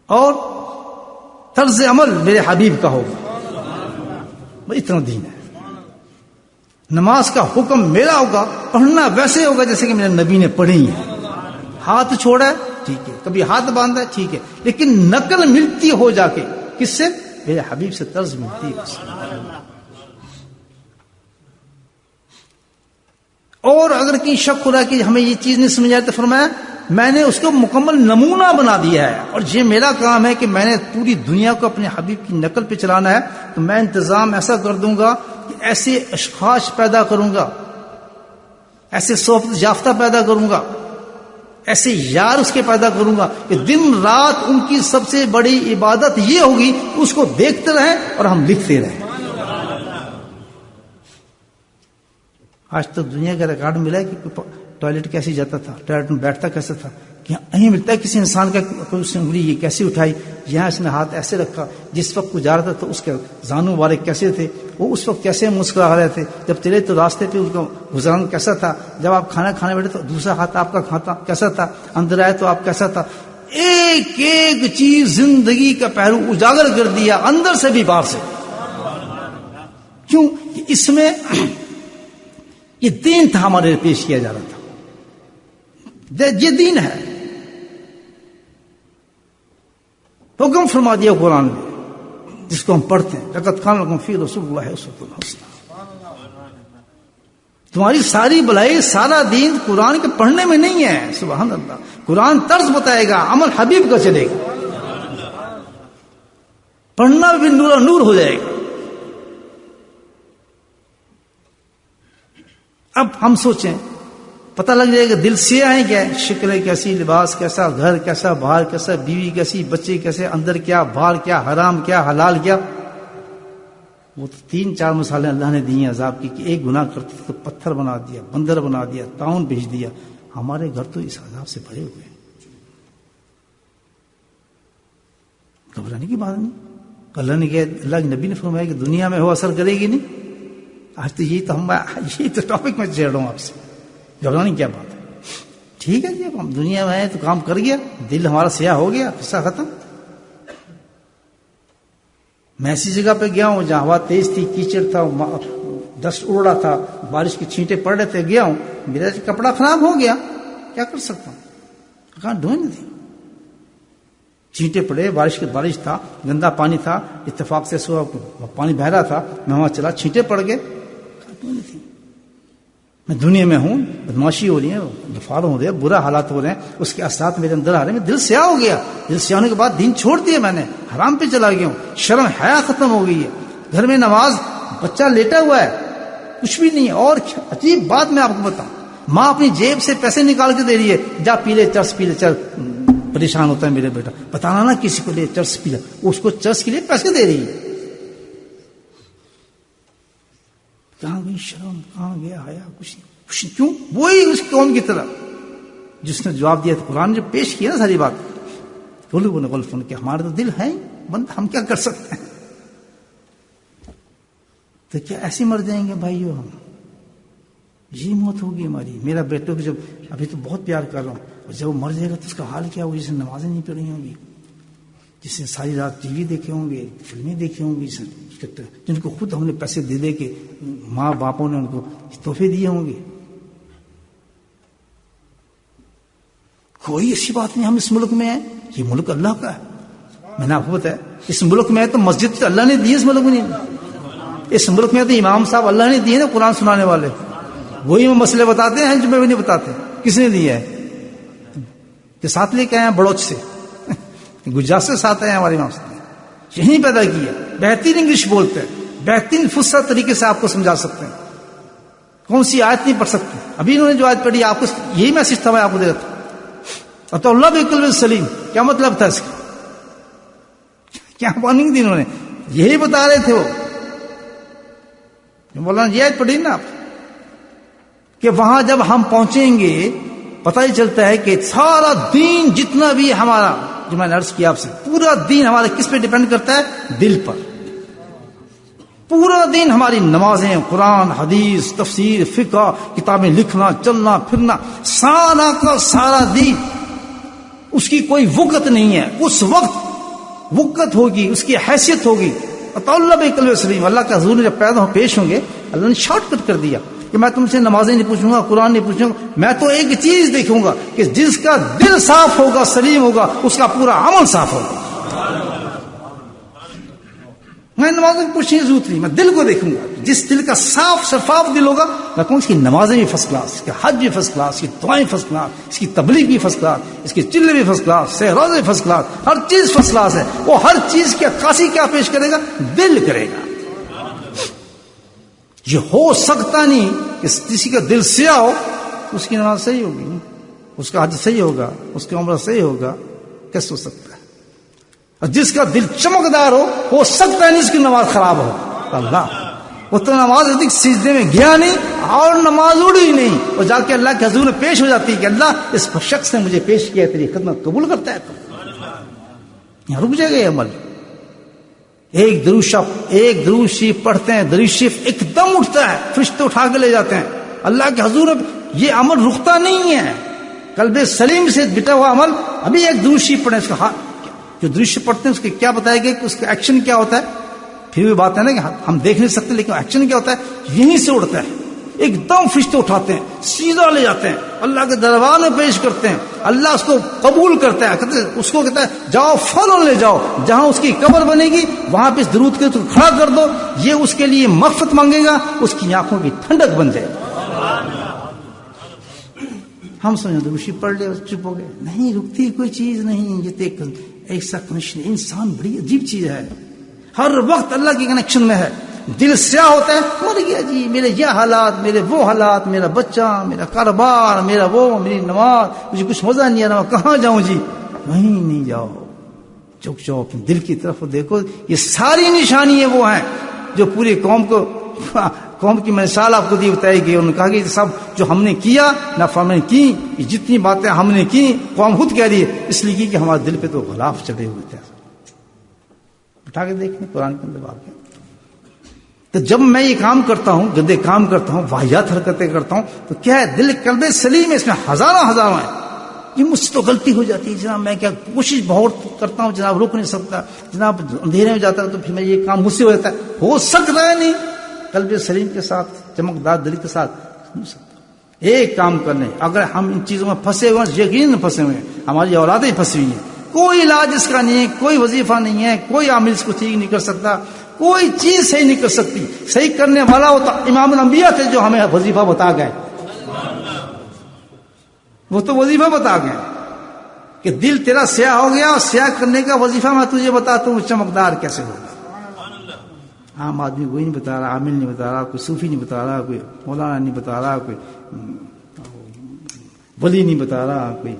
اور طرز عمل میرے حبیب کا ہوگا. اتنا دین ہے. نماز کا حکم میرا ہوگا، پڑھنا ویسے ہوگا جیسے کہ میرے نبی نے پڑھی ہے. ہاتھ چھوڑا ہے ٹھیک ہے، کبھی ہاتھ باندھا ہے ٹھیک ہے، لیکن نقل ملتی ہو جا کے کس سے، میرے حبیب سے طرز ملتی ہے. اور اگر کہیں شک ہو رہا ہے کہ ہمیں یہ چیز نہیں سمجھ آئی تو فرمایا میں نے اس کو مکمل نمونہ بنا دیا ہے، اور یہ میرا کام ہے کہ میں نے پوری دنیا کو اپنے حبیب کی نقل پہ چلانا ہے. تو میں انتظام ایسا کر دوں گا کہ ایسے اشخاص پیدا کروں گا، ایسے صحبت یافتہ پیدا کروں گا، ایسے یار اس کے پیدا کروں گا کہ دن رات ان کی سب سے بڑی عبادت یہ ہوگی اس کو دیکھتے رہیں اور ہم لکھتے رہیں. آج تک دنیا کا ریکارڈ ملا ہے کہ ٹوائلٹ کیسے جاتا تھا, ٹوائلٹ میں بیٹھتا کیسے تھا, کہ نہیں ملتا ہے کسی انسان کا کوئی اس نے انگلی یہ کیسے اٹھائی, یہاں اس نے ہاتھ ایسے رکھا, جس وقت وہ جا رہا تھا تو اس کے زانو والے کیسے تھے, وہ اس وقت کیسے مسکرا رہے تھے, جب چلے تو راستے پہ ان کا گزران کیسا تھا, جب آپ کھانا کھانے بیٹھے تو دوسرا ہاتھ آپ کا کھاتا کیسا تھا, اندر آئے تو آپ کیسا تھا. ایک ایک چیز زندگی کا پہلو اجاگر کر دیا, اندر سے بھی باہر سے. کیوں؟ اس میں یہ دین تھا ہمارے پیش کیا جا رہا تھا, یہ دین ہے. حکم فرما دیا قرآن میں جس کو ہم پڑھتے ہیں, لقد کان لکم فی رسول اللہ اسوۃ حسنہ. تمہاری ساری بلائی, سارا دین قرآن کے پڑھنے میں نہیں ہے. سبحان اللہ. قرآن طرز بتائے گا, عمل حبیب کا چلے گا, پڑھنا بھی نور نور ہو جائے گا. اب ہم سوچیں, پتہ لگ جائے گا دل سے آئیں کیا ہے, شکلیں کیسی, لباس کیسا, گھر کیسا, باہر کیسا, بیوی کیسی, بچے کیسے, اندر کیا, باہر کیا, حرام کیا, حلال کیا. وہ تو 3-4 مثالیں اللہ نے دی ہیں عذاب کی, کہ ایک گناہ کرتے تو پتھر بنا دیا, بندر بنا دیا, طاعون بھیج دیا. ہمارے گھر تو اس عذاب سے بھرے ہوئے ہیں. گھبرانے کی بات نہیں. اللہ نے کہا, اللہ کے نبی نے فرمایا کہ دنیا میں ہو اثر کرے گی نہیں. آج تو یہی تو ٹاپک میں چھیڑ رہا ہوں آپ سے. گھبرانے کی کیا بات ہے. ٹھیک ہے جی, اب ہم دنیا میں آئے تو کام کر گیا, دل ہمارا سیاہ ہو گیا, قصہ ختم. میں ایسی جگہ پہ گیا ہوں جہاں ہوا تیز تھی, کیچڑ تھا, ڈسٹ اڑ رہا تھا, بارش کی چھینٹیں پڑ رہے تھے, گیا ہوں, میرا کپڑا خراب ہو گیا, کیا کر سکتا ہوں, کہاں ڈھونڈ تھی, چھینٹیں پڑے, بارش تھا, گندا پانی تھا, اتفاق سے پانی بہ رہا تھا, میں وہاں چلا, چھینٹیں پڑ گئے, تھی. میں دنیا میں ہوں, بدماشی ہو رہی ہے, دفاع ہو رہے ہیں, برا حالات ہو رہے ہیں, اس کے اثرات میرے اندر آ رہے ہیں, میں دل سیاہ ہو گیا. دل سیاہ ہونے کے بعد دین چھوڑ دیا میں نے, حرام پہ چلا گیا ہوں, شرم حیا ختم ہو گئی ہے. گھر میں نماز, بچہ لیٹا ہوا ہے, کچھ بھی نہیں ہے. اور عجیب بات میں آپ کو بتاؤں, ماں اپنی جیب سے پیسے نکال کے دے رہی ہے, جا پی لے چرس, پی لے چل. پریشان ہوتا ہے میرے بیٹا, بتانا نا کسی کو, لے چرس پی لے, اس کو چرس کے لیے پیسے دے رہی ہے. کہاں گئی شرم, کہاں گیا حیا, کچھ نہیں. کیوں؟ وہی اس قوم کی طرح جس نے جواب دیا تھا, قرآن نے پیش کیا نا ساری بات, غلو نے غلفن کہ ہمارے تو دل ہے بند, ہم کیا کر سکتے ہیں. تو کیا ایسے مر جائیں گے بھائیو ہم؟ یہ موت ہوگی ہماری. میرا بیٹوں کو جب ابھی تو بہت پیار کر رہا ہوں, اور جب وہ مر جائے گا تو اس کا حال کیا ہوگا؟ جس نے نمازیں نہیں پڑھی ہوں گی, جس نے ساری رات ٹی وی دیکھے ہوں گے, فلمیں دیکھی ہوں گی, جن کو خود ہم نے پیسے دے دے کے ماں باپوں نے ان کو تحفے دیے ہوں گے. کوئی ایسی بات نہیں, ہم اس ملک میں ہیں, یہ ملک اللہ کا ہے. میں نے آپ کو بتایا, اس ملک میں ہے تو مسجد اللہ نے دی, اس ملک میں نہیں. اس ملک میں تو امام صاحب اللہ نے دیے نا, قرآن سنانے والے, وہی مسئلے بتاتے ہیں جو میں بھی نہیں بتاتے. کس نے دیا ہے؟ کہ ساتھ لے کے آئے ہیں بڑوچ سے, گجرات سے ساتھ آئے ہیں ہمارے امام صاحب, یہیں پیدا کیا. بہترین انگلش بولتے ہیں, بہترین فصیح طریقے سے آپ کو سمجھا سکتے ہیں. کون سی آیت نہیں پڑھ سکتے. ابھی انہوں نے جو آیت پڑھی, آپ کو یہی میسج تھا, میں آپ کو دے رہا تھا. تو اللہ بالکل سلیم, کیا مطلب تھا اس کا؟ کیا وارننگ دی انہوں نے؟ یہی بتا رہے تھے وہ. مولانا یہ آیت پڑھی نا آپ, کہ وہاں جب ہم پہنچیں گے پتہ ہی چلتا ہے کہ سارا دین جتنا بھی ہمارا, جو میں نے عرض کیا آپ سے, پورا دین ہمارا کس پہ ڈیپینڈ کرتا ہے؟ دل پر. پورا دین ہماری نمازیں, قرآن, حدیث, تفسیر, فقہ, کتابیں لکھنا, چلنا پھرنا, سارا کا سارا دین, اس کی کوئی وقت نہیں ہے. اس وقت وقت ہوگی, اس کی حیثیت ہوگی. اللہ بالکل سلیم, اللہ کا حضور جب پیدا پیش ہوں گے, اللہ نے شارٹ کٹ کر دیا کہ میں تم سے نمازیں نہیں پوچھوں گا, قرآن نہیں پوچھوں گا, میں تو ایک چیز دیکھوں گا کہ جس کا دل صاف ہوگا, سلیم ہوگا, اس کا پورا عمل صاف ہوگا. میں نمازیں پوچھنے کی ضرورت نہیں, میں دل کو دیکھوں گا. جس دل کا صاف شفاف دل ہوگا, میں کہوں اس کی نمازیں بھی فرسٹ کلاس, اس کا حج بھی فرسٹ کلاس, اس کی دعائیں فرسٹ کلاس, اس کی تبلیغ بھی فرسٹ کلاس, اس کی چلے بھی فرسٹ کلاس, سہروزے فرسٹ کلاس, ہر چیز فرسٹ کلاس ہے. وہ ہر چیز کی عکاسی کیا پیش کرے گا؟ دل کرے گا. یہ ہو سکتا نہیں کہ کسی کا دل سیاہ ہو اس کی نماز صحیح ہوگی, اس کا حج صحیح ہوگا, اس کا عمرہ صحیح ہوگا, کیسے ہو سکتا ہے؟ اور جس کا دل چمکدار ہو سکتا ہے نہیں اس کی نماز خراب ہو. اللہ وہ تو نماز ادھک سجدے میں گیا نہیں اور نماز اڑی نہیں، اور جا کے اللہ کے حضور میں پیش ہو جاتی ہے کہ اللہ اس شخص نے مجھے پیش کیا، تیری خدمت قبول کرتا ہے، تو یہاں رک جائے گا یہ عمل. ایک درود شریف پڑھتے ہیں، درود شریف ایک دم اٹھتا ہے، فرشتے اٹھا کے لے جاتے ہیں اللہ کے حضور. یہ عمل رکتا نہیں ہے، قلب سلیم سے بٹا ہوا عمل. ابھی ایک درود شریف پڑھیں، اس کا جو درود شریف پڑھتے ہیں اس کے کیا بتائے گا کہ اس کا ایکشن کیا ہوتا ہے. پھر بھی بات ہے نا کہ ہم دیکھ نہیں سکتے، لیکن ایکشن کیا ہوتا ہے، یہیں سے اڑتا ہے، ایک دم فرشتے اٹھاتے ہیں، سیدھا لے جاتے ہیں، اللہ کے دربار میں پیش کرتے ہیں. اللہ اس کو قبول کرتا ہے، اس کو کہتا ہے جاؤ فوراً لے جاؤ، جہاں اس کی قبر بنے گی وہاں پہ اس درود کے تو کھڑا کر دو، یہ اس کے لیے مغفرت مانگے گا، اس کی آنکھوں کی ٹھنڈک بن جائے گی. ہم سمجھیں درود شریف پڑھ لے چپ ہو گئے، نہیں رکتی کوئی چیز نہیں. یہ تو ایسا کنیکشن، انسان بڑی عجیب چیز ہے، ہر وقت اللہ کے کنیکشن میں ہے. دل سیاہ ہوتا ہے، مر گیا جی، میرے یہ حالات، میرے وہ حالات، میرا بچہ، میرا کاروبار، میرا وہ، میری نماز، مجھے کچھ مزہ نہیں آ رہا، کہاں جاؤں جی. وہیں نہیں جاؤ، چوک چوک دل کی طرف دیکھو. یہ ساری نشانیاں وہ ہیں جو پوری قوم کی مثال آپ کو دی بتائی گئی. انہوں نے کہا کہ سب جو ہم نے کیا نافرمانی کی، یہ جتنی باتیں ہم نے کی قوم خود کہہ رہی ہے، اس لیے کی کہ ہمارے دل پہ تو غلاف چڑھے ہوئے تھے. اٹھا کے دیکھیں قرآن کے اندر واقع. تو جب میں یہ کام کرتا ہوں، گندے کام کرتا ہوں، واہیات حرکتیں کرتا ہوں، تو کیا ہے، دل قلب سلیم ہے، اس میں ہزاروں ہیں. یہ مجھ سے تو غلطی ہو جاتی ہے جناب، میں کیا کوشش بہت کرتا ہوں جناب، روک نہیں سکتا جناب، اندھیرے میں جاتا ہے تو پھر میں یہ کام مجھ سے ہو جاتا ہے. ہو سکتا ہے نہیں، قلب سلیم کے ساتھ، چمکدار دل کے ساتھ ہو سکتا. ایک کام کرنے، اگر ہم ان چیزوں میں پھنسے ہوئے ہیں، یقیناً پھنسے ہوئے ہیں، ہماری اولادیں پھنسی ہوئی ہیں، کوئی علاج اس کا نہیں ہے، کوئی وظیفہ نہیں ہے، کوئی عامل اس کو ٹھیک نہیں کر سکتا، کوئی چیز صحیح نہیں کر سکتی. صحیح کرنے والا وہ تو امام الانبیاء تھے جو ہمیں وظیفہ بتا گئے. وہ تو وظیفہ بتا گئے کہ دل تیرا سیاہ ہو گیا، اور سیاہ کرنے کا وظیفہ میں تجھے بتاتا ہوں، چمکدار کیسے ہوگا. عام آدمی کوئی نہیں بتا رہا، عامل نہیں بتا رہا، کوئی صوفی نہیں بتا رہا، کوئی مولانا نہیں بتا رہا، کوئی ولی نہیں بتا رہا، کوئی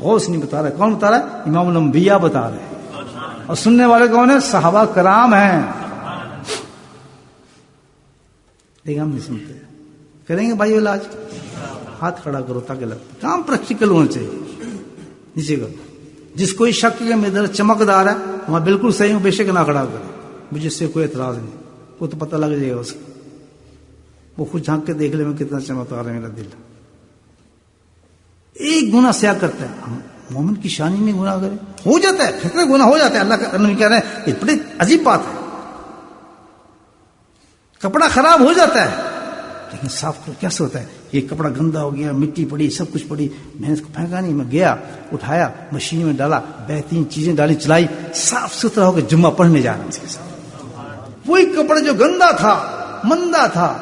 غوث نہیں بتا رہا. کون بتا رہا ہے؟ امام الانبیاء بتا رہے ہیں. اور سننے والے کون ہیں؟ صحابہ کرام ہیں. لیکن ہم نہیں سنتے. کریں گے بھائی علاج؟ ہاتھ کھڑا کرو تاکہ لگتا. کام پریکٹیکل ہونا چاہیے. نیچے کرو. جس کوئی شک کے میرے در چمکدار ہے وہاں بالکل صحیح ہوں، بے شک نہ کھڑا کرے، مجھے اس سے کوئی اعتراض نہیں. وہ تو پتہ لگ جائے گا اس کو، وہ خود جھانک کے دیکھ لے میں کتنا چمکدار ہے میرا دل. ایک گناہ سیاہ کرتا ہے، مومن کی شانی میں گناہ کرے ہو جاتا ہے، کتنے گناہ ہو جاتا ہے. اللہ کا نبی کہہ رہے ہیں یہ بڑی عجیب بات ہے. کپڑا خراب ہو جاتا ہے لیکن صاف کرو. کیسے ہوتا ہے؟ یہ کپڑا گندا ہو گیا، مٹی پڑی، سب کچھ پڑی، میں نے اس کو پھینکا نہیں، میں گیا اٹھایا، مشین میں ڈالا، بہترین چیزیں ڈالی، چلائی، صاف ستھرا ہو کے جمعہ پڑھنے جا رہا ہوں اس کے ساتھ. وہی کپڑا جو گندا تھا، مندا تھا،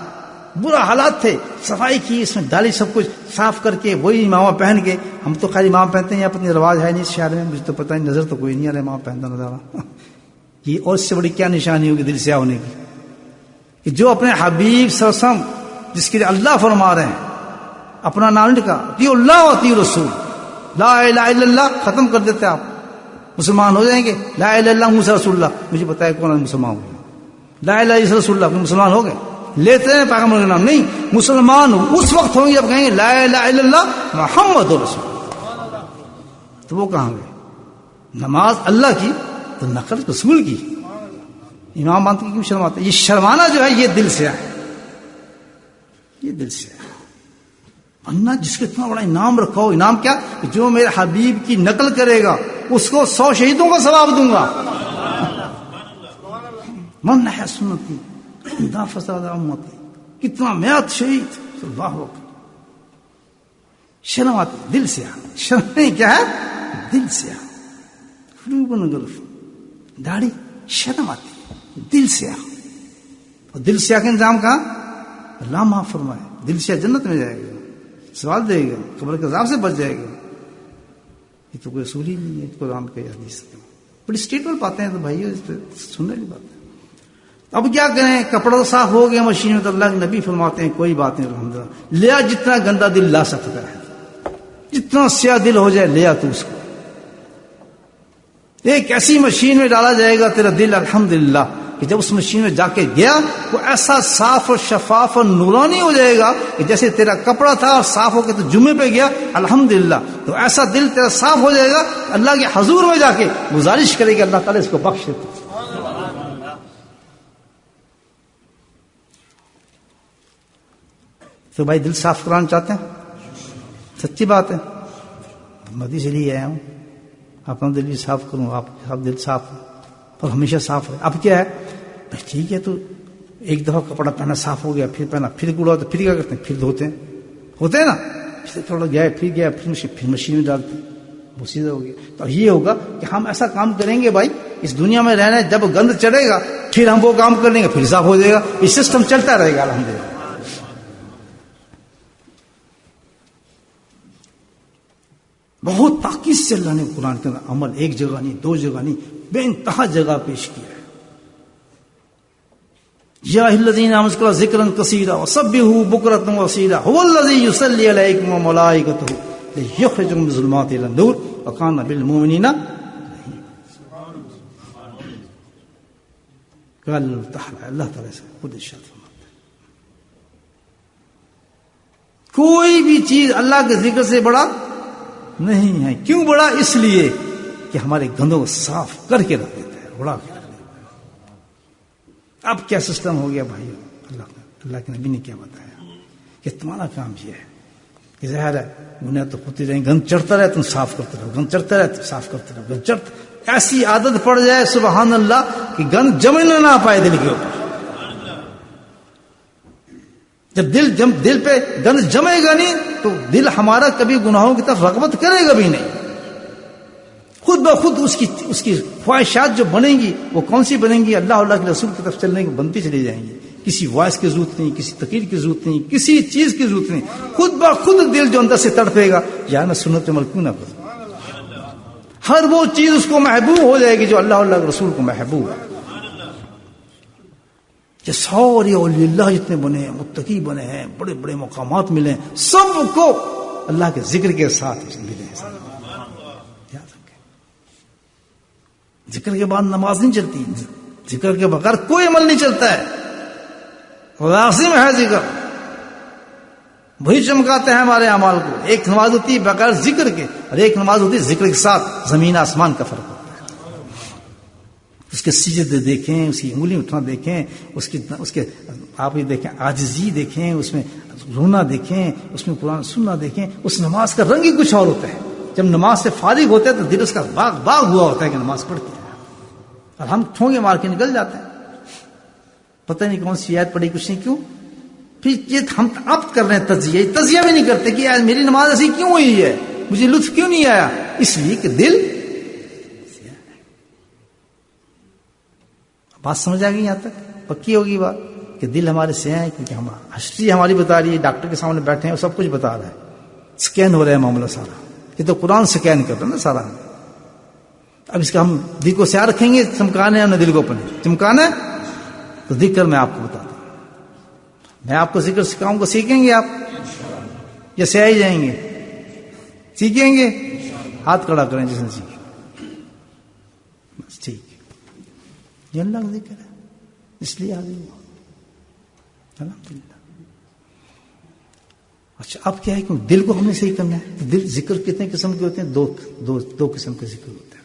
برا حالات تھے، صفائی کی، اس میں ڈالی، سب کچھ صاف کر کے وہی امامہ پہن کے. ہم تو خالی امام پہنتے ہیں، اپنی رواج ہے نہیں اس شہر میں، مجھے تو پتہ نہیں، نظر تو کوئی نہیں آ رہا امام پہنتا نظر آ رہا. یہ اور اس سے بڑی کیا نشانی ہوگی دل سیاہ ہونے کی، کہ جو اپنے حبیب صلی اللہ علیہ وسلم جس کے لیے اللہ فرما رہے ہیں، اپنا نام لکھا، اطیعوا اللہ و اطیعوا الرسول، لا الہ الا اللہ ختم کر دیتے آپ، مسلمان ہو جائیں گے. لا الہ الا اللہ موسیٰ رسول اللہ، مجھے بتایا کون مسلمان ہو گئے؟ لا الہ الا رسول اللہ، مسلمان ہو گئے؟ لیتے ہیں پیغمبر کا نام نہیں. مسلمان اس وقت ہوں گے جب کہیں گے لا الہ الا اللہ محمد رسول اللہ. تو وہ کہاں گئے؟ نماز اللہ کی تو نقل رسول کی. امام باندھ کی کیوں شرماتے؟ یہ شرمانا جو ہے یہ دل سے ہے، یہ دل سے ہے. ورنہ جس کو اتنا بڑا انعام رکھا ہو، انعام کیا؟ کہ جو میرے حبیب کی نقل کرے گا اس کو 100 شہیدوں کا ثواب دوں گا. من ہے سنتی دا فساد امتی، کتنا میات شہید، اللہ اکبر. شرم آتی دل سے. شرم نہیں کیا ہے؟ دل سے. داڑھی شرم آتی دل سے. اور دل سے کا انتظام کہاں؟ اللہ معاف فرمائے. دل سے جنت میں جائے گا، سوال دے گا، قبر کے عذاب سے بچ جائے گا. یہ تو کوئی اصول ہی نہیں ہے قرآن کے حدیث کا. بڑی اسٹیٹمنٹ باتیں ہیں تو بھائی سننے کی بات ہے. اب کیا کریں؟ کپڑا تو صاف ہو گیا مشین میں، تو اللہ کے نبی فرماتے ہیں کوئی بات نہیں، الحمدللہ لیا جتنا گندا دل لا سکتا ہے، جتنا سیاہ دل ہو جائے لیا تو اس کو. ایک ایسی مشین میں ڈالا جائے گا تیرا دل الحمدللہ کہ جب اس مشین میں جا کے گیا وہ ایسا صاف اور شفاف اور نورانی ہو جائے گا کہ جیسے تیرا کپڑا تھا اور صاف ہو کے تو جمعے پہ گیا الحمدللہ، تو ایسا دل تیرا صاف ہو جائے گا اللہ کے حضور میں جا کے گزارش کرے گی اللہ تعالیٰ اس کو بخش دے۔ تو بھائی دل صاف کرانا چاہتے ہیں؟ سچی بات ہے، مدی سے لیے آیا ہوں، اپنا دل بھی صاف کروں، آپ دل صاف اور ہمیشہ صاف ہے۔ اب کیا ہے بھائی ٹھیک ہے، تو ایک دفعہ کپڑا پہنا صاف ہو گیا، پھر پہنا پھر کوڑا تو پھر کیا کرتے ہیں؟ پھر دھوتے ہیں، ہوتے ہیں نا، پھر تھوڑا گیا پھر مشین میں ڈالتے ہیں، وہ سیدھا ہو گیا۔ تو یہ ہوگا کہ ہم ایسا کام کریں گے بھائی، اس دنیا میں رہنا ہے، جب گند چڑھے گا پھر ہم وہ کام کر لیں گے، پھر صاف ہو جائے گا، یہ سسٹم چلتا رہے گا الحمدللہ۔ بہت تاکید سے اللہ نے قرآن کے اندر عمل ایک جگہ نہیں، دو جگہ نہیں، بے انتہا جگہ پیش کیا ہے۔ یا الذین آمنوا اذکروا ذکرا کثیرا وسبحوا بکرۃ واصیلا هو الذی یصلی علیکم وملائکتہ لیخرجکم من الظلمات الی النور وکان بالمؤمنین قال اللہ تعالیٰ سے خود ارشاد فرماتا ہے کوئی بھی چیز اللہ کے ذکر سے بڑا نہیں ہے۔ کیوں بڑا؟ اس لیے کہ ہمارے گندوں کو صاف کر کے رکھ دیتا ہے، اڑا کے رکھ دیتا ہے۔ اب کیا سسٹم ہو گیا بھائی، اللہ کے نبی نے کیا بتایا کہ تمہارا کام یہ ہے کہ ظاہر ہے گناہ تو ہوتی رہیں، گند چڑھتا رہے تم صاف کرتے رہو، گند چڑھتا رہے تم صاف کرتے رہو، گند چڑھتا، ایسی عادت پڑ جائے سبحان اللہ کہ گند جمنے نہ پائے دل کے اوپر۔ جب دل پہ گند جمے گا نہیں تو دل ہمارا کبھی گناہوں کی طرف رغبت کرے گا بھی نہیں، خود بخود اس کی خواہشات جو بنیں گی وہ کون سی بنیں گی؟ اللہ کے رسول کی طرف چلنے کی بنتی چلی جائیں گی۔ کسی وائس کی ضرورت نہیں، کسی تقریر کی ضرورت نہیں، کسی چیز کی ضرورت نہیں، خود بخود دل جو اندر سے تڑپے گا یار میں سنت عمل کیوں نہ کروں، ہر وہ چیز اس کو محبوب ہو جائے گی جو اللہ کے رسول کو محبوب ہے۔ کہ سارے اولیاء اللہ جتنے بنے ہیں، متقی بنے ہیں، بڑے بڑے مقامات ملے ہیں، سب کو اللہ کے ذکر کے ساتھ ملے ہیں۔ یاد رکھیں، ذکر کے بعد نماز نہیں چلتی، ذکر کے بغیر کوئی عمل نہیں چلتا ہے، لازم ہے ذکر، وہی چمکاتے ہیں ہمارے اعمال کو۔ ایک نماز ہوتی ہے بغیر ذکر کے اور ایک نماز ہوتی ہے ذکر کے ساتھ، زمین آسمان کا فرق ہوتا ہے۔ اس کے سجدے دیکھیں، اس کی انگلی اٹھنا دیکھیں، اس کے آپ یہ دیکھیں عاجزی دیکھیں، اس میں رونا دیکھیں، اس میں قرآن سننا دیکھیں، اس نماز کا رنگ ہی کچھ اور ہوتا ہے۔ جب نماز سے فارغ ہوتا ہے تو دل اس کا باغ ہوا ہوتا ہے کہ نماز پڑھتے ہیں، اور ہم ٹھونگے مار کے نکل جاتے ہیں، پتہ نہیں کون سی آیت پڑھی کچھ نہیں، کیوں پھر یہ ہم اب کر رہے ہیں تجزیہ بھی نہیں کرتے کہ آج میری نماز ایسی کیوں ہوئی ہے، مجھے لطف کیوں نہیں آیا، اس لیے کہ دل۔ بات سمجھ آ گئی یہاں تک؟ پکی ہوگی بات کہ دل ہمارے سے ہیں، کیونکہ ہم ہسٹری ہماری بتا رہی ہے، ڈاکٹر کے سامنے بیٹھے ہیں وہ سب کچھ بتا رہا ہے، سکین ہو رہا ہے معاملہ سارا، یہ تو قرآن سکین کر رہا ہے نا سارا۔ اب اس کا ہم دل کو سیاہ رکھیں گے، چمکانا ہے، ہم نے دل کو اپنے چمکانا ہے، تو ذکر میں آپ کو بتا دوں، میں آپ کو ذکر سکھاؤں گا، سیکھیں گے آپ یا سیاہ ہی جائیں گے؟ سیکھیں گے، ہاتھ کھڑا کریں جس نے سیکھے، بس ٹھیک، یہ اللہ کا ذکر ہے، اس لیے آگے ہوا الحمدللہ۔ اچھا اب کیا ہے کہ دل کو ہم نے صحیح کرنا ہے، دل ذکر کتنے قسم کے ہوتے ہیں؟ دو قسم کے ذکر ہوتے ہیں،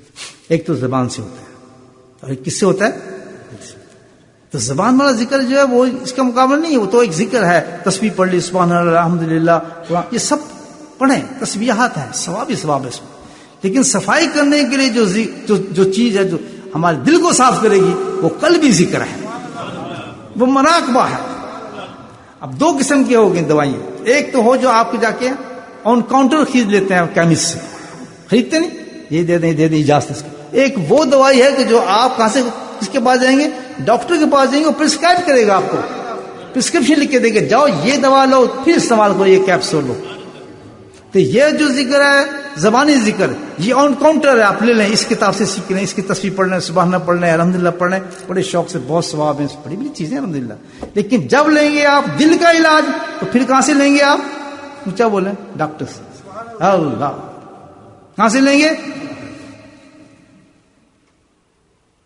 ایک تو زبان سے ہوتا ہے اور ایک کس سے ہوتا ہے؟ تو زبان والا ذکر جو ہے وہ اس کا مقابلہ نہیں ہے، وہ تو ایک ذکر ہے، تسبیح پڑھ لی، سبحان اللہ، الحمدللہ، قرآن، یہ سب پڑھیں، تسبیحات ہیں، ثواب ہی ثواب ہے اس میں۔ لیکن صفائی کرنے کے لیے جو چیز ہے جو ہمارے دل کو صاف کرے گی وہ قلبی ذکر ہے، وہ مراقبہ ہے۔ اب دو قسم کی ہو گئی دوائیں، ایک تو ہو جو آپ کو جا کے آن کاؤنٹر خرید لیتے ہیں کیمسٹ سے، خریدتے نہیں، یہ دے دیں اجازت اس کی۔ ایک وہ دوائی ہے کہ جو آپ کہاں سے کس کے پاس جائیں گے؟ ڈاکٹر کے پاس جائیں گے، وہ پرسکرائب کرے گا، آپ کو پرسکرپشن لکھ کے دے گا، جاؤ یہ دوا لو، پھر استعمال کرو یہ کیپسول لو۔ تو یہ جو ذکر ہے زبانی ذکر، یہ آن کاؤنٹر ہے، آپ لے لیں، اس کتاب سے سیکھ لیں، اس کی تسبیح پڑھ لیں، سبحان اللہ پڑھ لیں، الحمدللہ پڑھ لیں، بڑے شوق سے، بہت ثواب ہیں، بڑی بڑی چیزیں الحمدللہ۔ لیکن جب لیں گے آپ دل کا علاج تو پھر کہاں سے لیں گے آپ؟ اونچا بولیں، ڈاکٹر سے، اللہ، کہاں سے لیں گے؟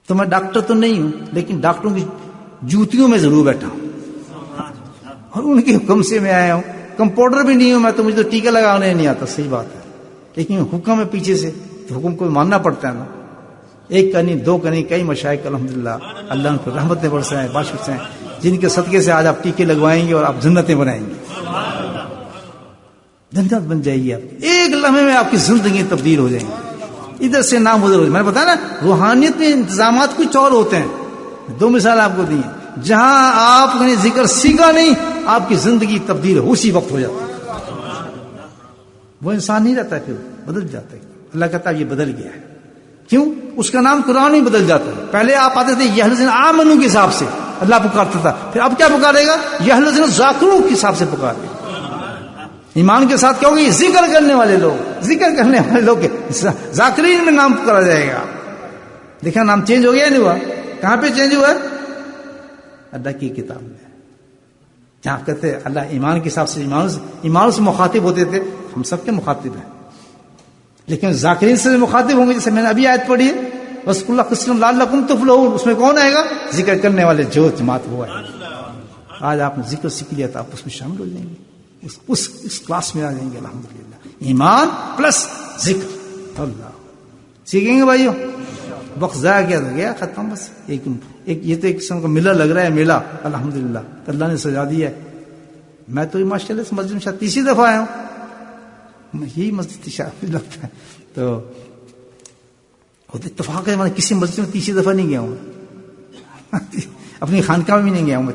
تو میں ڈاکٹر تو نہیں ہوں، لیکن ڈاکٹروں کی جوتیوں میں ضرور بیٹھا ہوں اور ان کے حکم سے میں آیا ہوں. کمپاؤنڈر بھی نہیں ہوں میں، تو مجھے تو ٹیکا لگانے نہیں آتا، صحیح بات ہے، لیکن حکم ہے پیچھے سے، تو حکم کو ماننا پڑتا ہے نا. ایک کا نہیں، دو کا نہیں، کئی مشائخ الحمدللہ اللہ ان کو رحمتیں برسائیں، بخشیں، جن کے صدقے سے آج آپ ٹیکے لگوائیں گے اور آپ جنتیں بنائیں گے، جنت بن جائے گی. آپ ایک لمحے میں آپ کی زندگی تبدیل ہو جائیں گی، ادھر سے نام ادھر ہو جائے. میں نے بتایا نا، روحانیت میں انتظامات کچھ اور ہوتے ہیں. دو مثال آپ کو دی ہیں. جہاں آپ نے ذکر سیکھا نہیں، آپ کی زندگی تبدیل اسی وقت ہو جاتی ہے. وہ انسان نہیں رہتا، پھر بدل جاتا ہے. اللہ کہتا ہے یہ بدل گیا ہے. کیوں؟ اس کا نام قرآن ہی بدل جاتا ہے. پہلے آپ آتے تھے یہ الذین آمنوا کے حساب سے اللہ پکارتا تھا، پھر اب کیا پکارے گا؟ یہ الذین ذاکروا کے حساب سے پکارے گا. ایمان کے ساتھ کیا ہوگا؟ یہ ذکر کرنے والے لوگ، ذکر کرنے والے لوگ ذاکرین میں نام پکارا جائے گا. دیکھا نام چینج ہو گیا نہیں ہوا؟ کہاں پہ چینج ہوا؟ اللہ کی کتاب میں. جہاں کہتے ہیں اللہ ایمان کے حساب سے، ایمان سے مخاطب ہوتے تھے، ہم سب کے مخاطب ہیں، لیکن ذاکرین سے مخاطب ہوں گے. جیسے میں نے ابھی آیت پڑھی ہے، وَاذْكُرُوا اللَّهَ كَثِيرًا لَعَلَّكُمْ تُفْلِحُونَ، اس میں کون آئے گا؟ ذکر کرنے والے جو جماعت ہوا ہے. آج آپ نے ذکر سیکھ لیا تو آپ اس میں شامل ہو جائیں گے، اس کلاس میں آ جائیں گے. الحمدللہ ایمان پلس ذکر اللہ سیکھیں گے بھائیو. وقت ضائع کیا تو گیا، ختم. بس ایک یہ تو ایک قسم کا میلہ لگ رہا ہے، میلہ الحمدللہ اللہ نے سجا دیا ہے. میں تو ماشاء اللہ اس مسجد میں شاید تیسری دفعہ آیا ہوں، یہی مسجد شاید لگتا ہے. تو اتفاق ہے، میں کسی مسجد میں تیسری دفعہ نہیں گیا ہوں. اپنی خانقاہ میں بھی نہیں گیا ہوں میں،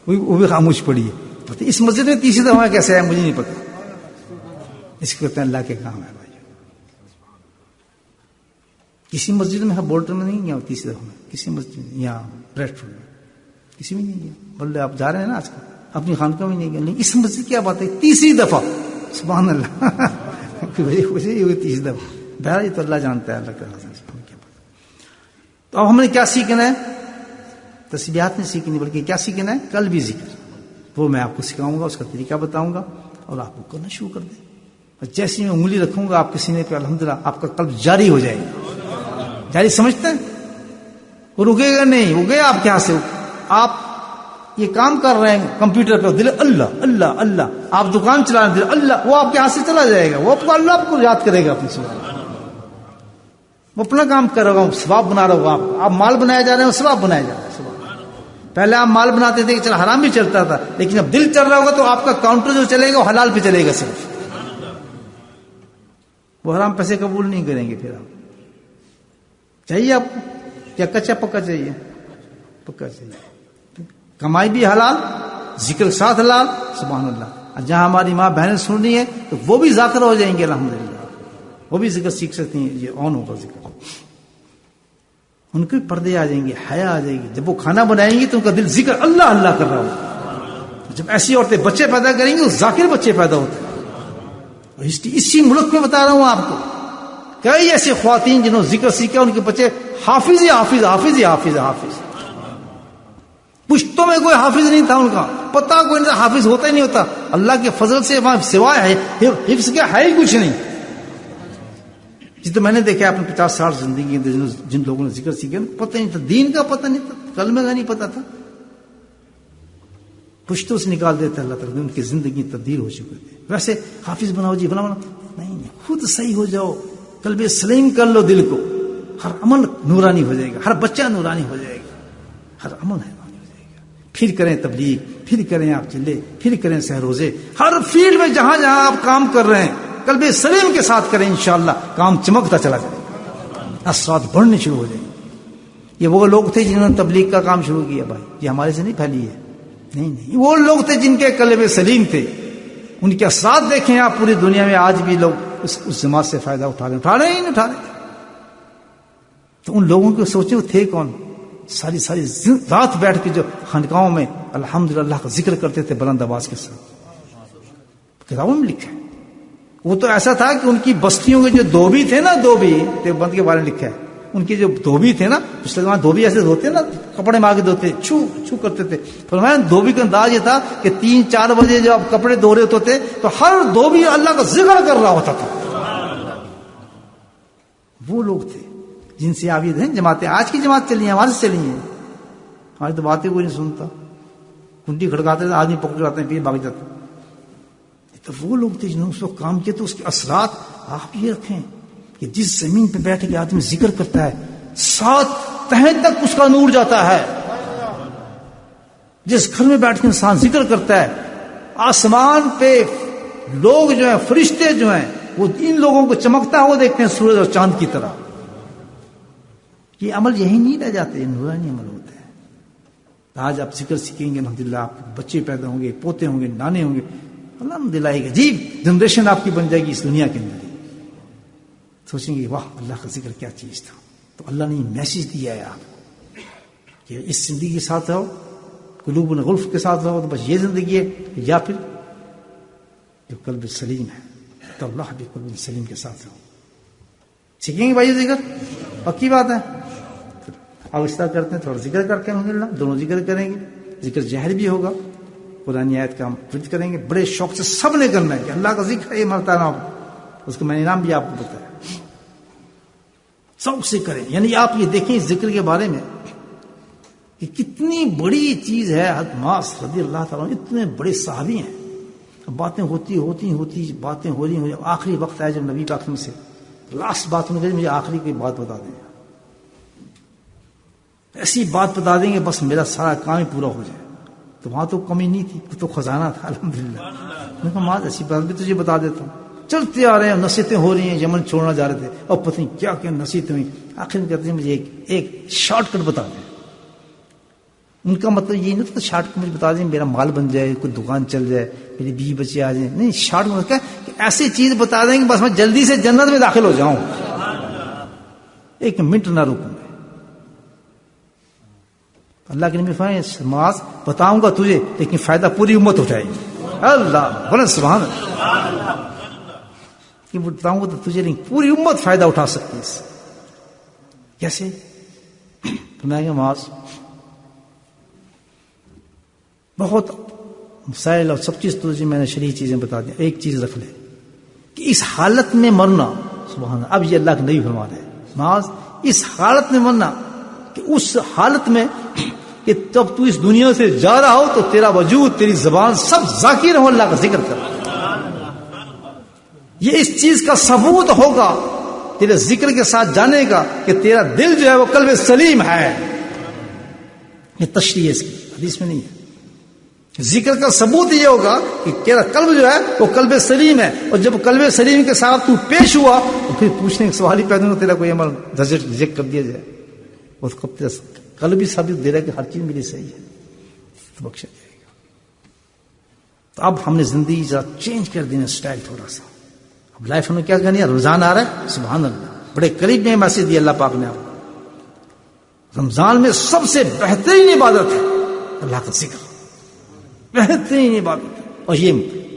وہ بھی خاموش پڑی ہے. اس مسجد میں تیسری دفعہ کیسے آیا مجھے نہیں پتا. اس کو کہتے ہیں اللہ کے کام ہے بھائی. کسی مسجد میں بولٹر میں نہیں گیا ہوں تیسری دفعہ میں، کسی مسجد میں، یہاں ریسٹ روم میں کسی میں نہیں گیا. بولے آپ جا رہے ہیں نا آج کل، اپنی خانقاہ میں نہیں گیا. نہیں، اس مسجد کیا بات ہے، تیسری دفعہ. سبحان اللہ. تیسری دفعہ. بہرحال یہ تو اللہ جانتا ہے، اللہ کا کیا بات. تو اب ہم نے کیا سیکھنا ہے؟ تسبیحات نہیں سیکھنی، بلکہ کیا سیکھنا ہے؟ کل بھی ذکر. وہ میں آپ کو سکھاؤں گا، اس کا طریقہ بتاؤں گا اور آپ کو کرنا شروع کر دیں. اور جیسی میں انگلی رکھوں گا آپ کے سینے پہ، الحمدللہ آپ کا قلب جاری ہو جائے گا. جاری سمجھتے ہیں؟ وہ رکے گا نہیں، وہ گیا آپ کے ہاتھ سے. آپ یہ کام کر رہے ہیں کمپیوٹر پہ، دل اللہ اللہ اللہ، آپ دکان چلا رہے ہیں دل اللہ، وہ آپ کے ہاتھ سے چلا جائے گا. وہ آپ کو اللہ آپ کو یاد کرے گا اپنی سبحان. وہ اپنا کام کر رہا ہوں، ثواب بنا رہا ہوں. آپ مال بنایا جا رہے ہیں، ثواب بنایا جا رہا ہے. پہلے آپ مال بناتے تھے کہ چل حرام بھی چلتا تھا، لیکن اب دل چل رہا ہوگا تو آپ کا کاؤنٹر جو چلے گا وہ حلال پہ چلے گا. صرف وہ حرام پیسے قبول نہیں کریں گے. پھر آپ چاہیے آپ کو کیا کچا پکا چاہیے؟ پکا چاہیے. کمائی بھی حلال، ذکر ساتھ حلال. سبحان اللہ. جہاں ہماری ماں بہنیں سن رہی ہیں تو وہ بھی ذاکر ہو جائیں گے الحمدللہ، وہ بھی ذکر سیکھ سکتی ہیں. یہ آن ہوگا ذکر، ان کے پردے آ جائیں گے، حیا آ جائے گی. جب وہ کھانا بنائیں گی تو ان کا دل ذکر اللہ اللہ کر رہا ہوگا. جب ایسی عورتیں بچے پیدا کریں گی، ذاکر بچے پیدا ہوتے ہیں. اسی ملک میں بتا رہا ہوں آپ کو، کئی ایسی خواتین جنہوں ذکر سیکھا، ان کے بچے حافظ ہی حافظ حافظ ہی حافظ حافظ. پشتوں میں کوئی حافظ نہیں تھا، ان کا پتہ کوئی نہیں، حافظ ہوتا ہی نہیں ہوتا. اللہ کے فضل سے وہاں سوائے ہے حفظ کے ہے ہی کچھ نہیں. جس تو میں نے دیکھا اپنے 50 سال زندگی جن لوگوں نے ذکر سیکھا، پتہ نہیں تھا، دین کا پتہ نہیں تھا، کلمے کا نہیں پتہ تھا. پشتوں سے نکال دیتا اللہ تعالیٰ، ان کی زندگی تبدیل ہو چکی تھی. ویسے حافظ بناؤ جی بنا نہیں، خود صحیح ہو جاؤ، قلب سلیم کر لو دل کو. ہر عمل نورانی ہو جائے گا، ہر بچہ نورانی ہو جائے گا، ہر عمل نورانی ہو جائے گا. پھر کریں تبلیغ، پھر کریں آپ چلے، پھر کریں سہ روزے. ہر فیلڈ میں جہاں جہاں آپ کام کر رہے ہیں قلب سلیم کے ساتھ کریں، انشاءاللہ کام چمکتا چلا جائے گا، اثرات بڑھنے شروع ہو جائیں گے. یہ وہ لوگ تھے جنہوں نے تبلیغ کا کام شروع کیا بھائی، یہ ہمارے سے نہیں پھیلی ہے. نہیں، وہ لوگ تھے جن کے قلب سلیم تھے. ان کے اثرات دیکھیں آپ پوری دنیا میں. آج بھی لوگ اس جماعت سے فائدہ اٹھا رہے ہیں ہی نہیں اٹھا رہے. تو ان لوگوں کو سوچیں وہ تھے کون؟ ساری رات بیٹھ کے جو خانقاہوں میں الحمدللہ اللہ کا ذکر کرتے تھے بلند آواز کے ساتھ. کتابوں میں لکھا ہے. وہ تو ایسا تھا کہ ان کی بستیوں کے جو دھوبی تھے نا، دھوبی دیوبند کے بارے میں لکھا ہے. ان کے جو دھوبی تھے نا، پچھلے زمانے دھوبی ایسے دھوتے نا، کپڑے مار کے دھوتے، چھو کرتے تھے. فرمایا دھوبی کا انداز یہ تھا کہ 3-4 بجے جب آپ کپڑے دھو رہے ہوتے تھے تو ہر دھوبی اللہ کا ذکر کر رہا ہوتا تھا. وہ لوگ تھے. جن سے آپ یہ دیکھیں جماعتیں آج کی جماعت چلی ہیں ہمارے سے چلی ہیں, ہماری تو باتیں کوئی نہیں سنتا, کنٹی کھڑکاتے تھے آدمی پکڑ آتے ہیں پھر بھاگ جاتے. تو وہ لوگ تھے جنہوں نے اس وقت کام کیا. تو اس کے اثرات آپ یہ رکھیں کہ جس زمین پہ بیٹھ کے آدمی ذکر کرتا ہے 7 تہیں تک اس کا نور جاتا ہے. جس گھر میں بیٹھ کے انسان ذکر کرتا ہے, آسمان پہ لوگ جو ہیں, فرشتے جو ہیں, وہ ان لوگوں کو چمکتا ہوا دیکھتے ہیں سورج اور چاند کی طرح. یہ عمل یہی نہیں رہ جاتے, نورانی عمل ہوتے ہیں. آج آپ ذکر سیکھیں گے الحمدللہ, آپ بچے پیدا ہوں گے, پوتے ہوں گے, نانے ہوں گے, الحمدللہ ایک عجیب جنریشن آپ کی بن جائے گی اس دنیا کے اندر. سوچیں گے واہ اللہ کا ذکر کیا چیز تھا. تو اللہ نے یہ میسج دیا ہے آپ کہ اس زندگی کے ساتھ رہو, قلوب الغلف کے ساتھ رہو, تو بس یہ زندگی ہے, یا پھر جو قلب سلیم ہے تو اللہ بھی قلب سلیم کے ساتھ رہو. سیکھیں گے بھائی ذکر, پکی بات ہے. اب اس طرح کرتے ہیں, تھوڑا ذکر کر کے الحمدللہ دونوں ذکر کریں گے. ذکر جہر بھی ہوگا, قرآن آیت کا ہم فرد کریں گے. بڑے شوق سے سب نے کرنا ہے کہ اللہ کا ذکر ہے, یہ مرتا نہ ہو. اس کا میں نے انعام بھی آپ کو بتایا, سب سے کریں. یعنی آپ یہ دیکھیں اس ذکر کے بارے میں کہ کتنی بڑی چیز ہے. حضرت معاذ رضی اللہ تعالیٰ عنہ اتنے بڑے صحابی ہیں. باتیں ہوتی باتیں ہو رہی. آخری وقت آیا جب نبی پاک سے لاسٹ بات انہوں نے مجھے آخری کوئی بات بتا دیں, ایسی بات بتا دیں گے بس میرا سارا کام ہی پورا ہو جائے. تو وہاں تو کمی نہیں تھی, تو خزانہ تھا الحمدللہ. میں نے کہا معاذ ایسی بات بھی تجھے بتا دیتا ہوں. چلتے آ رہے ہیں, نصیحتیں ہو رہی ہیں, یمن چھوڑنا جا رہے تھے, اور پتہ نہیں کیا کیا نصیحتیں ہوئی. آخر میں کہتے ہیں مجھے ایک شارٹ کٹ بتا دیں. ان کا مطلب یہ نہیں تھا شارٹ کٹ مجھے بتا دیں میرا مال بن جائے, کوئی دکان چل جائے, میری بیوی بچے آ جائیں. نہیں, شارٹ کٹ کیا کہ ایسی چیز بتا دیں کہ بس میں جلدی سے جنت میں داخل ہو جاؤں, 1 منٹ نہ رکوں. اللہ کے نبی فرمائے معاذ بتاؤں گا تجھے, لیکن فائدہ پوری امت اٹھائے گی. اللہ بولے سبحان اللہ. کہ بتاؤں گا تو تجھے نہیں, پوری امت فائدہ اٹھا سکتی ہے اس سے. کیسے؟ فرمایا کہ معاذ بہت مسائل اور سب چیز تجھے میں نے شرعی چیزیں بتا دیں, ایک چیز رکھ لے کہ اس حالت میں مرنا. سبحان اللہ. اب یہ اللہ کے نبی فرما رہے ہیں معاذ اس حالت میں مرنا کہ اس حالت میں کہ جب تو اس دنیا سے جا رہا ہو تو تیرا وجود, تیری زبان سب ذاکر ہو اللہ کا ذکر کر. یہ اس چیز کا ثبوت ہوگا تیرے ذکر کے ساتھ جانے کا کہ تیرا دل جو ہے وہ قلب سلیم ہے. یہ تشریح ہے اس کی, حدیث میں نہیں ہے. ذکر کا ثبوت یہ ہوگا کہ تیرا قلب جو ہے وہ قلب سلیم ہے. اور جب قلب سلیم کے ساتھ تو پیش ہوا تو پھر پوچھنے کا سوال ہی پیدا نہیں, تیرا کوئی عمل ریجیکٹ کر دیا جائے. وہ قلب بھی ثابت دے رہا ہے کہ ہر چیز میری صحیح ہے, تو بخشا جائے گا. تو اب ہم نے زندگی ذرا چینج کر دینا اسٹائل تھوڑا سا. اب لائف ہمیں کیا کرنی ہے, رمضان آ رہا ہے, سبحان اللہ, بڑے قریب میں میسج دیا اللہ پاک نے آپ کو. رمضان میں سب سے بہترین عبادت ہے اللہ کا ذکر, بہترین عبادت. اور یہ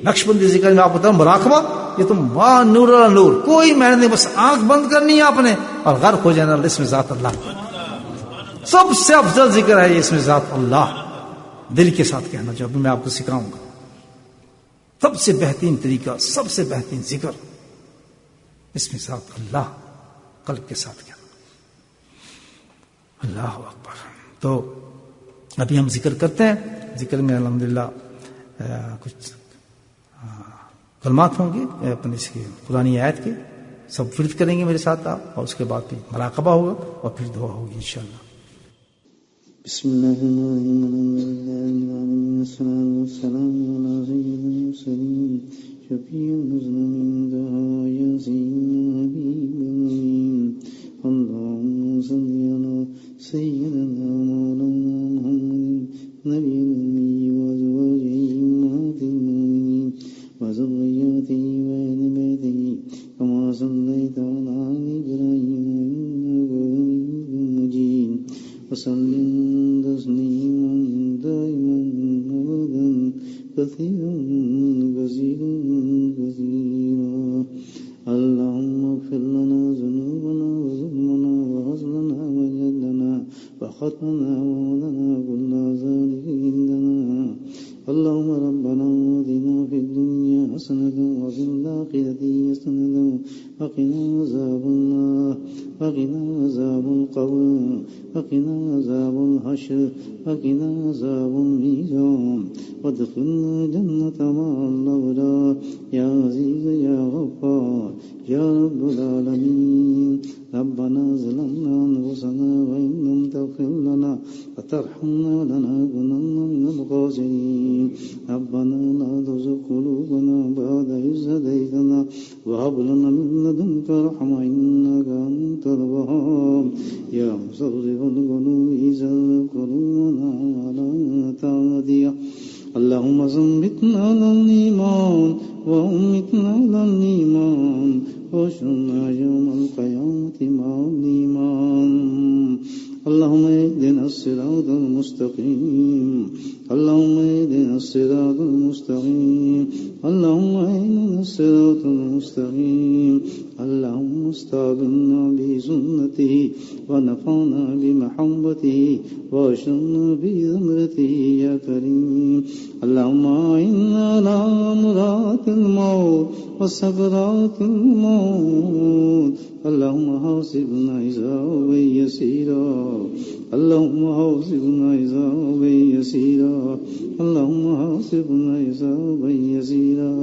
نقش بندی ذکر میں آپ بتاؤں مراقبہ, یہ تو ماں نور اللہ نور, کوئی محنت نہیں, بس آنکھ بند کرنی ہے آپ نے اور غرق ہو جانا اس میں ذات اللہ. سب سے افضل ذکر ہے اس میں ذات اللہ, دل کے ساتھ کہنا جو ابھی میں آپ کو سکھاؤں گا. سب سے بہترین طریقہ, سب سے بہترین ذکر اس میں ذات اللہ, قلب کے ساتھ کہنا. اللہ اکبر. تو ابھی ہم ذکر کرتے ہیں. ذکر میں الحمدللہ کچھ کلمات ہوں گے اپنے اس کی قرآنی آیت کے, سب فرد کریں گے میرے ساتھ آپ, اور اس کے بعد پھر مراقبہ ہوگا اور پھر دعا ہوگی انشاءاللہ. بسم اللہ الرحمن الرحیم. والصلاة والسلام علی سید المرسلین شفیع المذنبین دعا یاسین حبیب الامین. اللهم صل علی سیدنا مولانا محمد نبی الأمی وازواجہ امہات المؤمنین وذریاتہ وآل بیتہ کما صلیت علی ابراہیم انک حمید مجید. وسلم تسلیما دائما ابدا كثيرا كثيرا كثيرا. اللهم اغفر لنا ذنوبنا وظلمنا وغزلنا وجدنا وخطنا وولنا كل ذلك عندنا. اللهم ربنا آتنا في الدنيا حسنة وفي الآخرة إليه سندا وقنا عذاب النار وقنا عذاب القبر وقنا عذاب الحشر وقنا عذاب الميزان وادخلنا جنة مع الأبرار يا عزيز يا غفار يا رب العالمين. ربنا ظلمنا أنفسنا وإن لم تغفر لنا وترحمنا لنكونن من الخاسرين. ربنا لا تزغ قلوبنا بعد إذ هديتنا وهب لنا من لدنك رحمة إنك أنت الوهاب. يا مصرف القلوب صرف قلوبنا على طاعتك. اللهم ثبتنا على الإيمان وأمتنا على الإيمان واحشرنا يوم القيامة مع الإيمان. اللهم اهدنا الصراط المستقيم اللهم اهدنا الصراط المستقيم اللهم اهدنا الصراط المستقيم. اللهم استعملنا بسنته ونفعنا بمحبته واشرنا بزمرته يا كريم. اللهم إنا على أمرات الموت وسكرات الموت. اللهم حاسبنا حسابا يسيرا اللهم حاسبنا حسابا يسيرا اللهم حاسبنا حسابا يسيرا.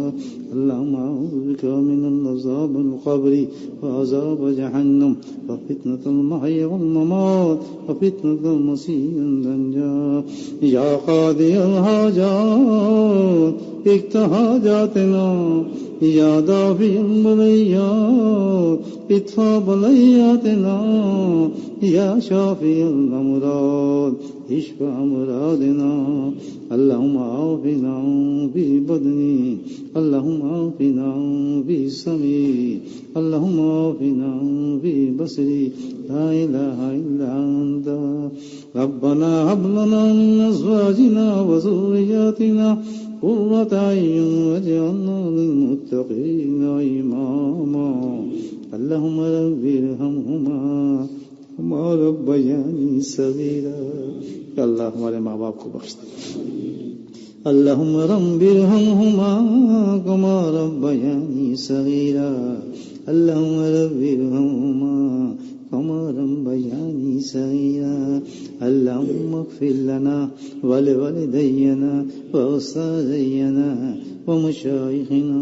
اللهم أعوذ بك من عذاب القبر وعذاب جهنم وفتنة المحيا والممات وفتنة المسيح الدجال. يا قاضي الحاجات اقض حاجاتنا يا دافع البليات ادفع بلياتنا يا شافي الأمراض اشفع مرادنا. اللهم عافنا ببدني اللهم عافنا بسمعي اللهم عافنا ببصري لا إله إلا أنت. ربنا هب لنا من أزواجنا وذرياتنا قرة أعين واجعلنا للمتقين إماما. اللهم رب ارحمهما كما ربياني صغيرا. اللہ ہمارے ماں باپ کو بخش دے. اللهم رب ارحمهما كما ربياني صغيرا. اللهم رب ارحمهما كما ربياني صغيرا. اللهم اغفر لنا ولوالدينا وأستاذينا ومشايخنا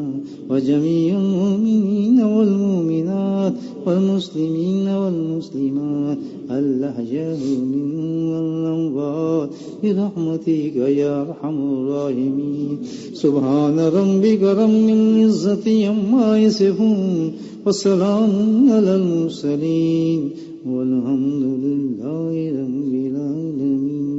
وجميع المؤمنين والمؤمنات والمسلمين والمسلمات الأحياء منهم والأموات برحمتك يا أرحم الراحمين. سبحان ربك رب العزة عما يصفون وسلام على المرسلين والحمد لله رب العالمين.